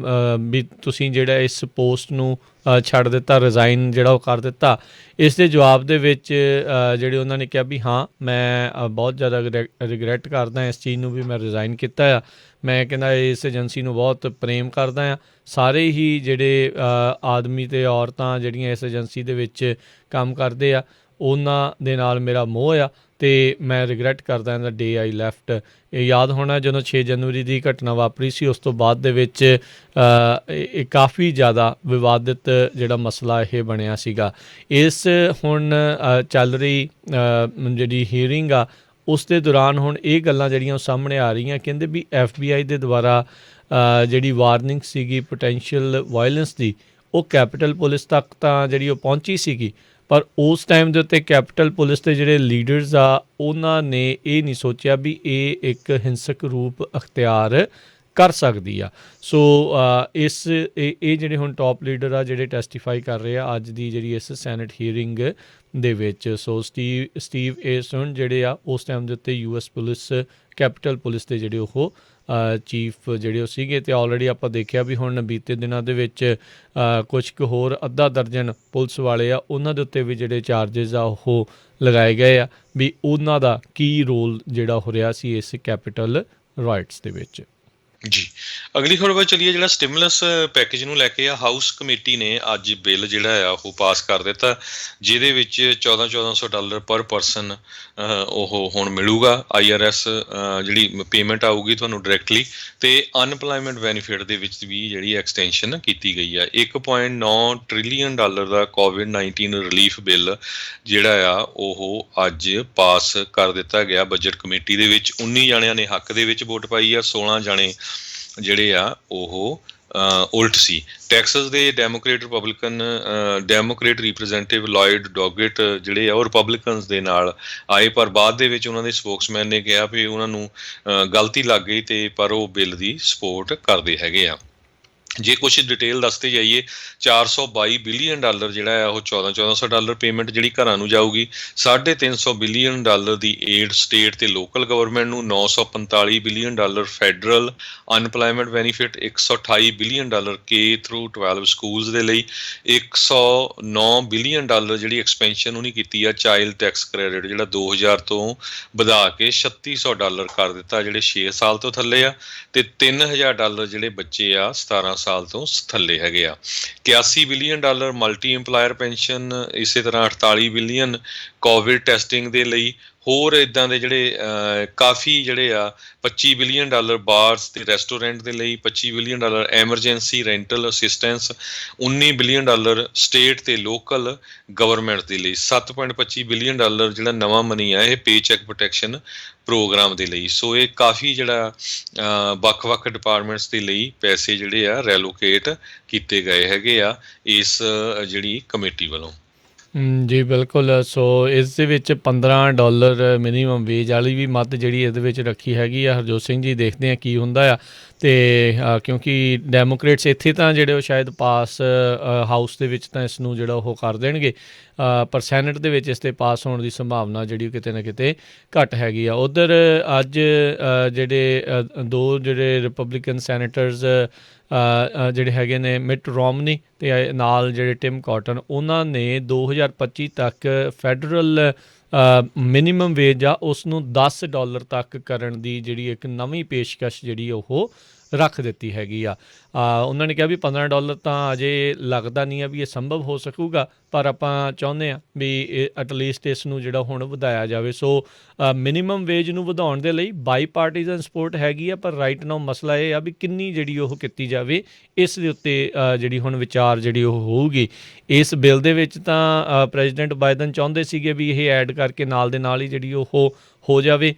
ਤੁਸੀਂ ਜਿਹੜਾ ਇਸ ਪੋਸਟ ਨੂੰ ਛੱਡ ਦਿੱਤਾ, ਰਿਜ਼ਾਈਨ ਜਿਹੜਾ ਉਹ ਕਰ ਦਿੱਤਾ, ਇਸ ਦੇ ਜਵਾਬ ਦੇ ਵਿੱਚ ਜਿਹੜੇ ਉਹਨਾਂ ਨੇ ਕਿਹਾ ਵੀ ਹਾਂ ਮੈਂ ਬਹੁਤ ਜ਼ਿਆਦਾ ਰਿਗਰੈਟ ਕਰਦਾ ਇਸ ਚੀਜ਼ ਨੂੰ ਵੀ ਮੈਂ ਰਿਜ਼ਾਈਨ ਕੀਤਾ ਆ। ਮੈਂ ਕਹਿੰਦਾ ਇਸ ਏਜੰਸੀ ਨੂੰ ਬਹੁਤ ਪ੍ਰੇਮ ਕਰਦਾ ਆ। ਸਾਰੇ ਹੀ ਜਿਹੜੇ ਆਦਮੀ ਅਤੇ ਔਰਤਾਂ ਜਿਹੜੀਆਂ ਇਸ ਏਜੰਸੀ ਦੇ ਵਿੱਚ ਕੰਮ ਕਰਦੇ ਆ ਉਹਨਾਂ ਦੇ ਨਾਲ ਮੇਰਾ ਮੋਹ ਆ ਅਤੇ ਮੈਂ ਰਿਗਰੈਟ ਕਰਦਾ ਇਹਦਾ ਡੇ ਆਈ ਲੈਫਟ। ਇਹ ਯਾਦ ਹੋਣਾ ਜਦੋਂ 6 ਜਨਵਰੀ ਦੀ ਘਟਨਾ ਵਾਪਰੀ ਸੀ ਉਸ ਤੋਂ ਬਾਅਦ ਦੇ ਵਿੱਚ ਇਹ ਕਾਫੀ ਜ਼ਿਆਦਾ ਵਿਵਾਦਿਤ ਜਿਹੜਾ ਮਸਲਾ ਇਹ ਬਣਿਆ ਸੀਗਾ। ਇਸ ਹੁਣ ਚੱਲ ਰਹੀ ਜਿਹੜੀ ਹੀਅਰਿੰਗ ਆ ਉਸ ਦੇ ਦੌਰਾਨ ਹੁਣ ਇਹ ਗੱਲਾਂ ਜਿਹੜੀਆਂ ਉਹ ਸਾਹਮਣੇ ਆ ਰਹੀਆਂ, ਕਹਿੰਦੇ ਵੀ FBI ਦੇ ਦੁਆਰਾ ਜਿਹੜੀ ਵਾਰਨਿੰਗ ਸੀਗੀ ਪੋਟੈਂਸ਼ੀਅਲ ਵਾਇਲੈਂਸ ਦੀ ਉਹ ਕੈਪੀਟਲ ਪੁਲਿਸ ਤੱਕ ਤਾਂ ਜਿਹੜੀ ਉਹ ਪਹੁੰਚੀ ਸੀਗੀ, ਪਰ ਉਸ ਟਾਈਮ ਦੇ ਉੱਤੇ ਕੈਪੀਟਲ ਪੁਲਿਸ ਦੇ ਜਿਹੜੇ ਲੀਡਰਸ ਆ ਉਹਨਾਂ ਨੇ ਇਹ ਨਹੀਂ ਸੋਚਿਆ ਵੀ ਇਹ ਇੱਕ ਹਿੰਸਕ ਰੂਪ ਅਖਤਿਆਰ ਕਰ ਸਕਦੀ ਆ। ਸੋ ਇਹ ਜਿਹੜੇ ਹੁਣ ਟੌਪ ਲੀਡਰ ਆ ਜਿਹੜੇ ਟੈਸਟੀਫਾਈ ਕਰ ਰਹੇ ਆ ਅੱਜ ਦੀ ਜਿਹੜੀ ਇਸ ਸੈਨੇਟ ਹੀਅਰਿੰਗ ਦੇ ਵਿੱਚ। ਸੋ ਸਟੀਵ ਏ ਸੁੰਡ ਜਿਹੜੇ ਆ ਉਸ ਟਾਈਮ ਦੇ ਉੱਤੇ US ਪੁਲਿਸ ਕੈਪੀਟਲ ਪੁਲਿਸ ਦੇ ਜਿਹੜੇ ਉਹ ਚੀਫ ਜਿਹੜੇ ਉਹ ਸੀਗੇ, ਅਤੇ ਆਲਰੇਡੀ ਆਪਾਂ ਦੇਖਿਆ ਵੀ ਹੁਣ ਬੀਤੇ ਦਿਨਾਂ ਦੇ ਵਿੱਚ ਕੁਛ ਕੁ ਹੋਰ ਅੱਧਾ ਦਰਜਨ ਪੁਲਿਸ ਵਾਲੇ ਆ ਉਹਨਾਂ ਦੇ ਉੱਤੇ ਵੀ ਜਿਹੜੇ ਚਾਰਜਿਸ ਆ ਉਹ ਲਗਾਏ ਗਏ ਆ ਵੀ ਉਹਨਾਂ ਦਾ ਕੀ ਰੋਲ ਜਿਹੜਾ ਹੋ ਰਿਹਾ ਸੀ ਇਸ ਕੈਪੀਟਲ ਰਾਈਟਸ ਦੇ ਵਿੱਚ। ਜੀ, ਅਗਲੀ ਖਬਰ ਵੱਲ ਚੱਲੀਏ। ਜਿਹੜਾ ਸਟਿਮੂਲਸ ਪੈਕੇਜ ਨੂੰ ਲੈ ਕੇ ਆ ਹਾਊਸ ਕਮੇਟੀ ਨੇ ਅੱਜ ਬਿੱਲ ਜਿਹੜਾ ਆ ਉਹ ਪਾਸ ਕਰ ਦਿੱਤਾ, ਜਿਹਦੇ ਵਿੱਚ $1400 ਪਰ ਪਰਸਨ ਉਹ ਹੁਣ ਮਿਲੂਗਾ। IRS ਜਿਹੜੀ ਪੇਮੈਂਟ ਆਊਗੀ ਤੁਹਾਨੂੰ ਡਾਇਰੈਕਟਲੀ, ਤੇ ਅਨਪਲਾਇਮੈਂਟ ਬੈਨੀਫਿਟ ਦੇ ਵਿੱਚ ਵੀ ਜਿਹੜੀ ਐਕਸਟੈਂਸ਼ਨ ਕੀਤੀ ਗਈ ਆ। $1.9 ਟ੍ਰਿਲੀਅਨ ਦਾ COVID-19 ਰਿਲੀਫ ਬਿੱਲ ਜਿਹੜਾ ਆ ਉਹ ਅੱਜ ਪਾਸ ਕਰ ਦਿੱਤਾ ਗਿਆ ਬਜਟ ਕਮੇਟੀ ਦੇ ਵਿੱਚ। 19 ਜਾਣਿਆਂ ਨੇ ਹੱਕ ਦੇ ਵਿੱਚ ਵੋਟ ਪਾਈ ਆ, 16 ਜਾਣੇ ਜਿਹੜੇ ਆ ਉਹ ਉਲਟ ਸੀ। ਟੈਕਸਸ ਦੇ ਡੈਮੋਕ੍ਰੇਟ ਰਿਪਰੈਜ਼ੈਂਟੇਟਿਵ ਲਾਇਡ ਡੋਗੇਟ ਜਿਹੜੇ ਆ ਉਹ ਰਿਪਬਲਿਕਨਸ ਦੇ ਨਾਲ ਆਏ, ਪਰ ਬਾਅਦ ਦੇ ਵਿੱਚ ਉਹਨਾਂ ਦੇ ਸਪੋਕਸਮੈਨ ਨੇ ਕਿਹਾ ਵੀ ਉਹਨਾਂ ਨੂੰ ਗਲਤੀ ਲੱਗ ਗਈ ਤੇ ਪਰ ਉਹ ਬਿੱਲ ਦੀ ਸਪੋਰਟ ਕਰਦੇ ਹੈਗੇ ਆ। ਜੇ ਕੁਛ ਡਿਟੇਲ ਦੱਸਦੇ ਜਾਈਏ, $422 ਬਿਲੀਅਨ ਜਿਹੜਾ ਆ ਉਹ $1400 ਪੇਮੈਂਟ ਜਿਹੜੀ ਘਰਾਂ ਨੂੰ ਜਾਊਗੀ। $350 ਬਿਲੀਅਨ ਦੀ ਏਡ ਸਟੇਟ ਤੇ ਲੋਕਲ ਗਵਰਨਮੈਂਟ ਨੂੰ। $945 billion federal unemployment benefit. $128 billion K through 12 schools ਦੇ ਲਈ। $109 ਬਿਲੀਅਨ ਜਿਹੜੀ ਐਕਸਪੈਂਸ਼ਨ ਉਹਨੇ ਕੀਤੀ ਆ ਚਾਈਲਡ ਟੈਕਸ ਕ੍ਰੈਡਿਟ, ਜਿਹੜਾ 2000 ਤੋਂ ਵਧਾ ਕੇ $3600 ਕਰ ਦਿੱਤਾ ਜਿਹੜੇ 6 ਸਾਲ ਤੋਂ ਥੱਲੇ ਆ, ਤੇ $3000 ਜਿਹੜੇ ਬੱਚੇ ਆ 17 ਸਾਲ ਤੋਂ ਥੱਲੇ ਹੈਗੇ ਆ। $81 ਬਿਲੀਅਨ ਮਲਟੀ ਇੰਪਲਾਇਰ ਪੈਨਸ਼ਨ। ਇਸੇ ਤਰ੍ਹਾਂ 48 ਬਿਲੀਅਨ ਕੋਵਿਡ ਟੈਸਟਿੰਗ ਦੇ ਲਈ। ਹੋਰ ਇੱਦਾਂ ਦੇ ਜਿਹੜੇ ਕਾਫੀ ਜਿਹੜੇ ਆ $25 ਬਿਲੀਅਨ ਬਾਰਸ ਤੇ ਰੈਸਟੋਰੈਂਟ ਦੇ ਲਈ। $25 billion emergency rental assistance. $19 billion state ਤੇ ਲੋਕਲ ਗਵਰਨਮੈਂਟ ਦੇ ਲਈ। $7.25 ਬਿਲੀਅਨ ਜਿਹੜਾ ਨਵਾਂ ਮਨੀ ਆ ਇਹ ਪੇ ਚੈੱਕ ਪ੍ਰੋਟੈਕਸ਼ਨ ਪ੍ਰੋਗਰਾਮ ਦੇ ਲਈ। ਸੋ ਇਹ ਕਾਫੀ ਜਿਹੜਾ ਵੱਖ-ਵੱਖ ਡਿਪਾਰਟਮੈਂਟਸ ਦੇ ਲਈ ਪੈਸੇ ਜਿਹੜੇ ਆ ਰੈਲੋਕੇਟ ਕੀਤੇ ਗਏ ਹੈਗੇ ਆ ਇਸ ਜਿਹੜੀ ਕਮੇਟੀ ਵੱਲੋਂ। ਜੀ ਬਿਲਕੁਲ। ਸੋ ਇਸ ਦੇ ਵਿੱਚ $15 ਮਿਨੀਮਮ ਵੇਜ ਵਾਲੀ ਵੀ ਮੱਦ ਜਿਹੜੀ ਇਹਦੇ ਵਿੱਚ ਰੱਖੀ ਹੈਗੀ ਆ। ਹਰਜੋਤ ਸਿੰਘ ਜੀ, ਦੇਖਦੇ ਆ ਕੀ ਹੁੰਦਾ ਆ। ਅਤੇ ਕਿਉਂਕਿ ਡੈਮੋਕ੍ਰੇਟਸ ਇੱਥੇ ਤਾਂ ਜਿਹੜੇ ਉਹ ਸ਼ਾਇਦ ਪਾਸ ਹਾਊਸ ਦੇ ਵਿੱਚ ਤਾਂ ਇਸ ਨੂੰ ਜਿਹੜਾ ਉਹ ਕਰ ਦੇਣਗੇ, ਪਰ ਸੈਨੇਟ ਦੇ ਵਿੱਚ ਇਸ 'ਤੇ ਪਾਸ ਹੋਣ ਦੀ ਸੰਭਾਵਨਾ ਜਿਹੜੀ ਕਿਤੇ ਨਾ ਕਿਤੇ ਘੱਟ ਹੈਗੀ ਆ। ਉੱਧਰ ਅੱਜ ਜਿਹੜੇ ਦੋ ਜਿਹੜੇ ਰਿਪਬਲਿਕਨ ਸੈਨੇਟਰਸ ਜਿਹੜੇ ਹੈਗੇ ਨੇ, ਮਿਟ ਰੋਮਨੀ ਅਤੇ ਨਾਲ ਜਿਹੜੇ ਟਿਮ ਕਾਟਨ, ਉਹਨਾਂ ਨੇ 2025 ਤੱਕ ਫੈਡਰਲ ਮਿਨੀਮਮ ਵੇਜ ਆ ਉਸ ਨੂੰ $10 ਤੱਕ ਕਰਨ ਦੀ ਜਿਹੜੀ ਇੱਕ ਨਵੀਂ ਪੇਸ਼ਕਸ਼ ਜਿਹੜੀ ਉਹ ਰੱਖ ਦਿੱਤੀ ਹੈਗੀ ਆ। ਉਹਨਾਂ ਨੇ ਕਿਹਾ ਵੀ $15 ਤਾਂ ਅਜੇ ਲੱਗਦਾ ਨਹੀਂ ਆ ਵੀ ਇਹ ਸੰਭਵ ਹੋ ਸਕੂਗਾ, ਪਰ ਆਪਾਂ ਚਾਹੁੰਦੇ ਹਾਂ ਵੀ ਇਹ ਐਟਲੀਸਟ ਇਸ ਨੂੰ ਜਿਹੜਾ ਹੁਣ ਵਧਾਇਆ ਜਾਵੇ। ਸੋ ਮਿਨੀਮਮ ਵੇਜ ਨੂੰ ਵਧਾਉਣ ਦੇ ਲਈ ਬਾਈ ਪਾਰਟੀਜ਼ਨ ਸਪੋਰਟ ਹੈਗੀ ਆ, ਪਰ ਰਾਈਟ ਨਾਓ ਮਸਲਾ ਇਹ ਆ ਵੀ ਕਿੰਨੀ ਜਿਹੜੀ ਉਹ ਕੀਤੀ ਜਾਵੇ, ਇਸ ਦੇ ਉੱਤੇ ਜਿਹੜੀ ਹੁਣ ਵਿਚਾਰ ਜਿਹੜੀ ਉਹ ਹੋਊਗੀ। ਇਸ ਬਿੱਲ ਦੇ ਵਿੱਚ ਤਾਂ ਪ੍ਰੈਜ਼ੀਡੈਂਟ ਬਾਈਡਨ ਚਾਹੁੰਦੇ ਸੀਗੇ ਵੀ ਇਹ ਐਡ ਕਰਕੇ ਨਾਲ ਦੇ ਨਾਲ ਹੀ ਜਿਹੜੀ ਉਹ ਹੋ ਜਾਵੇ।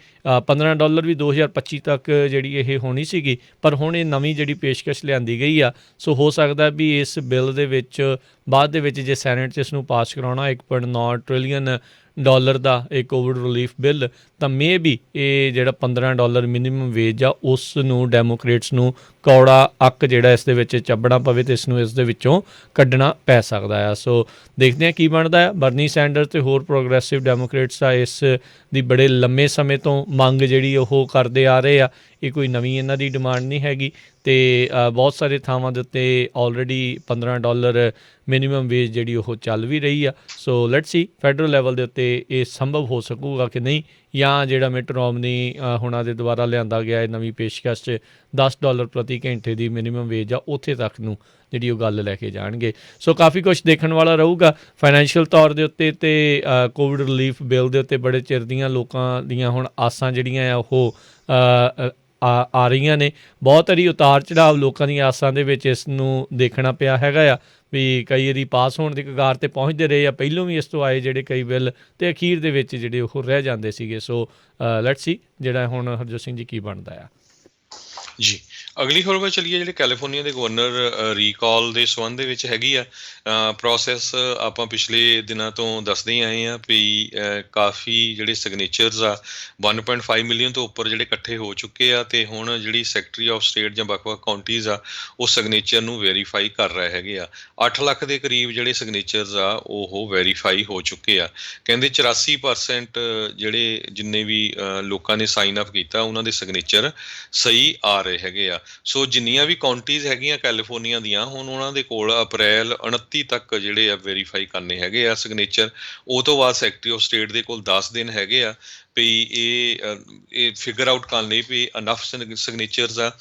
$15 ਵੀ 2025 ਤੱਕ ਜਿਹੜੀ ਇਹ ਹੋਣੀ ਸੀਗੀ, ਪਰ ਹੁਣ ਇਹ ਨਵੀਂ ਜਿਹੜੀ ਪੇਸ਼ਕਸ਼ ਲਿਆਂਦੀ ਗਈ ਆ। ਸੋ ਹੋ ਸਕਦਾ ਵੀ ਇਸ ਬਿੱਲ ਦੇ ਵਿੱਚ ਬਾਅਦ ਦੇ ਵਿੱਚ ਜੇ ਸੈਨੇਟ 'ਚ ਇਸ ਨੂੰ ਪਾਸ ਕਰਾਉਣਾ $1.9 ਟ੍ਰਿਲੀਅਨ ਦਾ ਇਹ ਕੋਵਿਡ ਰਿਲੀਫ ਬਿੱਲ, ਤਾਂ ਮੇ ਬੀ ਇਹ ਜਿਹੜਾ $15 ਮਿਨੀਮਮ ਵੇਜ ਆ ਉਸ ਨੂੰ ਡੈਮੋਕ੍ਰੇਟਸ ਨੂੰ ਕੌੜਾ ਅੱਕ ਜਿਹੜਾ ਇਸ ਦੇ ਵਿੱਚ ਚੱਬਣਾ ਪਵੇ ਅਤੇ ਇਸ ਨੂੰ ਇਸ ਦੇ ਵਿੱਚੋਂ ਕੱਢਣਾ ਪੈ ਸਕਦਾ ਆ। ਸੋ ਦੇਖਦੇ ਹਾਂ ਕੀ ਬਣਦਾ ਆ। ਬਰਨੀ ਸੈਂਡਰਸ ਅਤੇ ਹੋਰ ਪ੍ਰੋਗਰੈਸਿਵ ਡੈਮੋਕ੍ਰੇਟਸ ਆ ਇਸ ਦੀ ਬੜੇ ਲੰਮੇ ਸਮੇਂ ਤੋਂ ਮੰਗ ਜਿਹੜੀ ਉਹ ਕਰਦੇ ਆ ਰਹੇ ਆ। ਇਹ ਕੋਈ ਨਵੀਂ ਇਹਨਾਂ ਦੀ ਡਿਮਾਂਡ ਨਹੀਂ ਹੈਗੀ ਅਤੇ ਬਹੁਤ ਸਾਰੇ ਥਾਵਾਂ ਦੇ ਉੱਤੇ ਆਲਰੇਡੀ $15 ਮਿਨੀਮਮ ਵੇਜ ਜਿਹੜੀ ਉਹ ਚੱਲ ਵੀ ਰਹੀ ਆ। So let's see federal level ਦੇ ਉੱਤੇ ਇਹ ਸੰਭਵ ਹੋ ਸਕੂਗਾ ਕਿ ਨਹੀਂ, ਜਾਂ ਜਿਹੜਾ ਮਿਟ ਰੋਮਨੀ ਹੁਣਾਂ ਦੇ ਦੁਆਰਾ ਲਿਆਂਦਾ ਗਿਆ ਇਹ ਨਵੀਂ ਪੇਸ਼ਕਸ਼ 'ਚ $10 ਪ੍ਰਤੀ ਘੰਟੇ ਦੀ ਮਿਨੀਮਮ ਵੇਜ ਆ, ਉੱਥੇ ਤੱਕ ਨੂੰ ਜਿਹੜੀ ਉਹ ਗੱਲ ਲੈ ਕੇ ਜਾਣਗੇ। ਸੋ ਕਾਫੀ ਕੁਛ ਦੇਖਣ ਵਾਲਾ ਰਹੂਗਾ ਫਾਈਨੈਂਸ਼ੀਅਲ ਤੌਰ ਦੇ ਉੱਤੇ ਅਤੇ ਕੋਵਿਡ ਰਿਲੀਫ ਬਿੱਲ ਦੇ ਉੱਤੇ ਬੜੇ ਚਿਰ ਦੀਆਂ ਲੋਕਾਂ ਦੀਆਂ ਹੁਣ ਆਸਾਂ ਜਿਹੜੀਆਂ ਆ ਉਹ ਆ ਰਹੀਆਂ ਨੇ। ਬਹੁਤ ਵਾਰੀ ਉਤਾਰ ਚੜਾਵ ਲੋਕਾਂ ਦੀਆਂ ਆਸਾਂ ਦੇ ਵਿੱਚ ਇਸ ਨੂੰ ਦੇਖਣਾ ਪਿਆ ਹੈਗਾ ਆ ਵੀ ਕਈ ਵਾਰੀ ਪਾਸ ਹੋਣ ਦੀ ਕਗਾਰ 'ਤੇ ਪਹੁੰਚਦੇ ਰਹੇ ਆ। ਪਹਿਲੋਂ ਵੀ ਇਸ ਤੋਂ ਆਏ ਜਿਹੜੇ ਕਈ ਬਿੱਲ ਅਤੇ ਅਖੀਰ ਦੇ ਵਿੱਚ ਜਿਹੜੇ ਉਹ ਰਹਿ ਜਾਂਦੇ ਸੀਗੇ। ਸੋ ਲੈਟਸ ਸੀ ਜਿਹੜਾ ਹੁਣ ਹਰਜੋਤ ਸਿੰਘ ਜੀ ਕੀ ਬਣਦਾ ਆ। ਜੀ, ਅਗਲੀ ਖਬਰ ਵੱਲ ਚੱਲੀਏ। ਜਿਹੜੇ ਕੈਲੀਫੋਰਨੀਆ ਦੇ ਗਵਰਨਰ ਰੀਕਾਲ ਦੇ ਸੰਬੰਧ ਦੇ ਵਿੱਚ ਹੈਗੀ ਆ ਪ੍ਰੋਸੈਸ, ਆਪਾਂ ਪਿਛਲੇ ਦਿਨਾਂ ਤੋਂ ਦੱਸਦੇ ਹੀ ਆਏ ਹਾਂ ਵੀ ਕਾਫੀ ਜਿਹੜੇ ਸਿਗਨੇਚਰਸ ਆ 1.5 ਮਿਲੀਅਨ ਤੋਂ ਉੱਪਰ ਜਿਹੜੇ ਇਕੱਠੇ ਹੋ ਚੁੱਕੇ ਆ, ਅਤੇ ਹੁਣ ਜਿਹੜੀ ਸੈਕਟਰੀ ਆਫ ਸਟੇਟ ਜਾਂ ਵੱਖ-ਵੱਖ ਕਾਉਂਟੀਜ਼ ਆ ਉਹ ਸਿਗਨੇਚਰ ਨੂੰ ਵੈਰੀਫਾਈ ਕਰ ਰਹੇ ਹੈਗੇ ਆ। 8 ਲੱਖ ਦੇ ਕਰੀਬ ਜਿਹੜੇ ਸਿਗਨੇਚਰਸ ਆ ਉਹ ਵੈਰੀਫਾਈ ਹੋ ਚੁੱਕੇ ਆ। ਕਹਿੰਦੇ 84% ਜਿਹੜੇ ਜਿੰਨੇ ਵੀ ਲੋਕਾਂ ਨੇ ਸਾਈਨ ਅਪ ਕੀਤਾ ਉਹਨਾਂ ਦੇ ਸਿਗਨੇਚਰ ਸਹੀ ਆ ਰਹੇ ਹੈਗੇ ਆ। ਸੋ ਜਿੰਨੀਆਂ ਵੀ ਕਾਉਂਟੀਜ਼ ਹੈਗੀਆਂ ਕੈਲੀਫੋਰਨੀਆ ਦੀਆਂ, ਹੁਣ ਉਹਨਾਂ ਦੇ ਕੋਲ ਅਪ੍ਰੈਲ 29 ਤੱਕ ਜਿਹੜੇ ਆ ਵੈਰੀਫਾਈ ਕਰਨੇ ਹੈਗੇ ਆ ਸਿਗਨੇਚਰ। ਉਹ ਤੋਂ ਬਾਅਦ ਸੈਕਟਰੀ ਆਫ ਸਟੇਟ ਦੇ ਕੋਲ 10 ਦਿਨ ਹੈਗੇ ਆ ਵੀ ਇਹ ਫਿਗਰ ਆਊਟ ਕਰਨ ਲਈ ਵੀ ਅਨਫ ਸਿਗਨੇਚਰਸ ਆ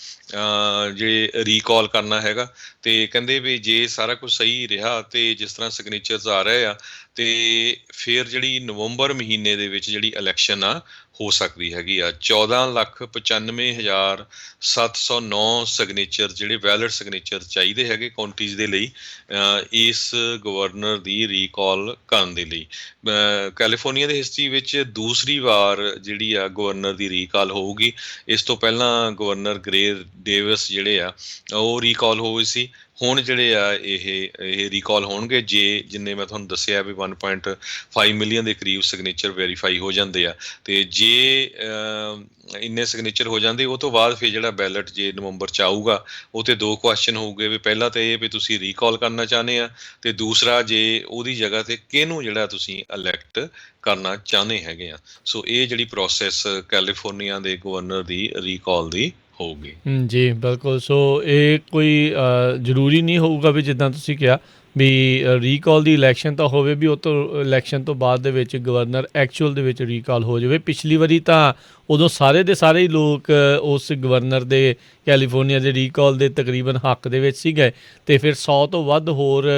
ਜਿਹੜੇ ਰੀਕਾਲ ਕਰਨਾ ਹੈਗਾ। ਅਤੇ ਕਹਿੰਦੇ ਵੀ ਜੇ ਸਾਰਾ ਕੁਝ ਸਹੀ ਰਿਹਾ ਅਤੇ ਜਿਸ ਤਰ੍ਹਾਂ ਸਿਗਨੇਚਰਸ ਆ ਰਹੇ ਆ, ਅਤੇ ਫਿਰ ਜਿਹੜੀ ਨਵੰਬਰ ਮਹੀਨੇ ਦੇ ਵਿੱਚ ਜਿਹੜੀ ਇਲੈਕਸ਼ਨ ਆ ਹੋ ਸਕਦੀ ਹੈਗੀ ਆ। 14,95,709 ਸਿਗਨੇਚਰ ਜਿਹੜੇ ਵੈਲਿਡ ਸਿਗਨੇਚਰ ਚਾਹੀਦੇ ਹੈਗੇ ਕਾਉਂਟੀਜ਼ ਦੇ ਲਈ ਇਸ ਗਵਰਨਰ ਦੀ ਰੀਕਾਲ ਕਰਨ ਦੇ ਲਈ। ਕੈਲੀਫੋਰਨੀਆ ਦੀ ਹਿਸਟਰੀ ਵਿੱਚ ਦੂਸਰੀ ਵਾਰ ਜਿਹੜੀ ਆ ਗਵਰਨਰ ਦੀ ਰੀਕਾਲ ਹੋਊਗੀ। ਇਸ ਤੋਂ ਪਹਿਲਾਂ ਗਵਰਨਰ ਗ੍ਰੇ ਡੇਵਿਸ ਜਿਹੜੇ ਆ ਉਹ ਰੀਕਾਲ ਹੋਏ ਸੀ। ਹੁਣ ਜਿਹੜੇ ਆ ਇਹ ਰੀਕਾਲ ਹੋਣਗੇ ਜੇ ਜਿੰਨੇ ਮੈਂ ਤੁਹਾਨੂੰ ਦੱਸਿਆ ਵੀ 1.5 ਮਿਲੀਅਨ ਦੇ ਕਰੀਬ ਸਿਗਨੇਚਰ ਵੈਰੀਫਾਈ ਹੋ ਜਾਂਦੇ ਆ। ਅਤੇ ਜੇ ਇੰਨੇ ਸਿਗਨੇਚਰ ਹੋ ਜਾਂਦੇ, ਉਹ ਤੋਂ ਬਾਅਦ ਫਿਰ ਜਿਹੜਾ ਬੈਲਟ ਜੇ ਨਵੰਬਰ 'ਚ ਆਊਗਾ ਉਹ 'ਤੇ 2 ਕੁਐਸਚਨ ਹੋਊਗੇ ਵੀ ਪਹਿਲਾਂ ਤਾਂ ਇਹ ਵੀ ਤੁਸੀਂ ਰੀਕਾਲ ਕਰਨਾ ਚਾਹੁੰਦੇ ਆ, ਅਤੇ ਦੂਸਰਾ ਜੇ ਉਹਦੀ ਜਗ੍ਹਾ 'ਤੇ ਕਿਹਨੂੰ ਜਿਹੜਾ ਤੁਸੀਂ ਇਲੈਕਟ ਕਰਨਾ ਚਾਹੁੰਦੇ ਹੈਗੇ ਆ। ਸੋ ਇਹ ਜਿਹੜੀ ਪ੍ਰੋਸੈਸ ਕੈਲੀਫੋਰਨੀਆ ਦੇ ਗਵਰਨਰ ਦੀ ਰੀਕਾਲ ਦੀ ਹੋਊਗੀ। ਜੀ ਬਿਲਕੁਲ। ਸੋ ਇਹ ਕੋਈ ਜ਼ਰੂਰੀ ਨਹੀਂ ਹੋਊਗਾ ਵੀ ਜਿੱਦਾਂ ਤੁਸੀਂ ਕਿਹਾ ਵੀ ਰੀਕਾਲ ਦੀ ਇਲੈਕਸ਼ਨ ਤਾਂ ਹੋਵੇ ਵੀ ਉਹ ਤੋਂ ਇਲੈਕਸ਼ਨ ਤੋਂ ਬਾਅਦ ਦੇ ਵਿੱਚ ਗਵਰਨਰ ਐਕਚੁਅਲ ਦੇ ਵਿੱਚ ਰੀਕਾਲ ਹੋ ਜਾਵੇ। ਪਿਛਲੀ ਵਾਰੀ ਤਾਂ ਉਦੋਂ ਸਾਰੇ ਦੇ ਸਾਰੇ ਹੀ ਲੋਕ ਉਸ ਗਵਰਨਰ ਦੇ ਕੈਲੀਫੋਰਨੀਆ ਦੇ ਰੀਕਾਲ ਦੇ ਤਕਰੀਬਨ ਹੱਕ ਦੇ ਵਿੱਚ ਸੀਗੇ, ਅਤੇ ਫਿਰ 100 ਤੋਂ ਵੱਧ ਹੋਰ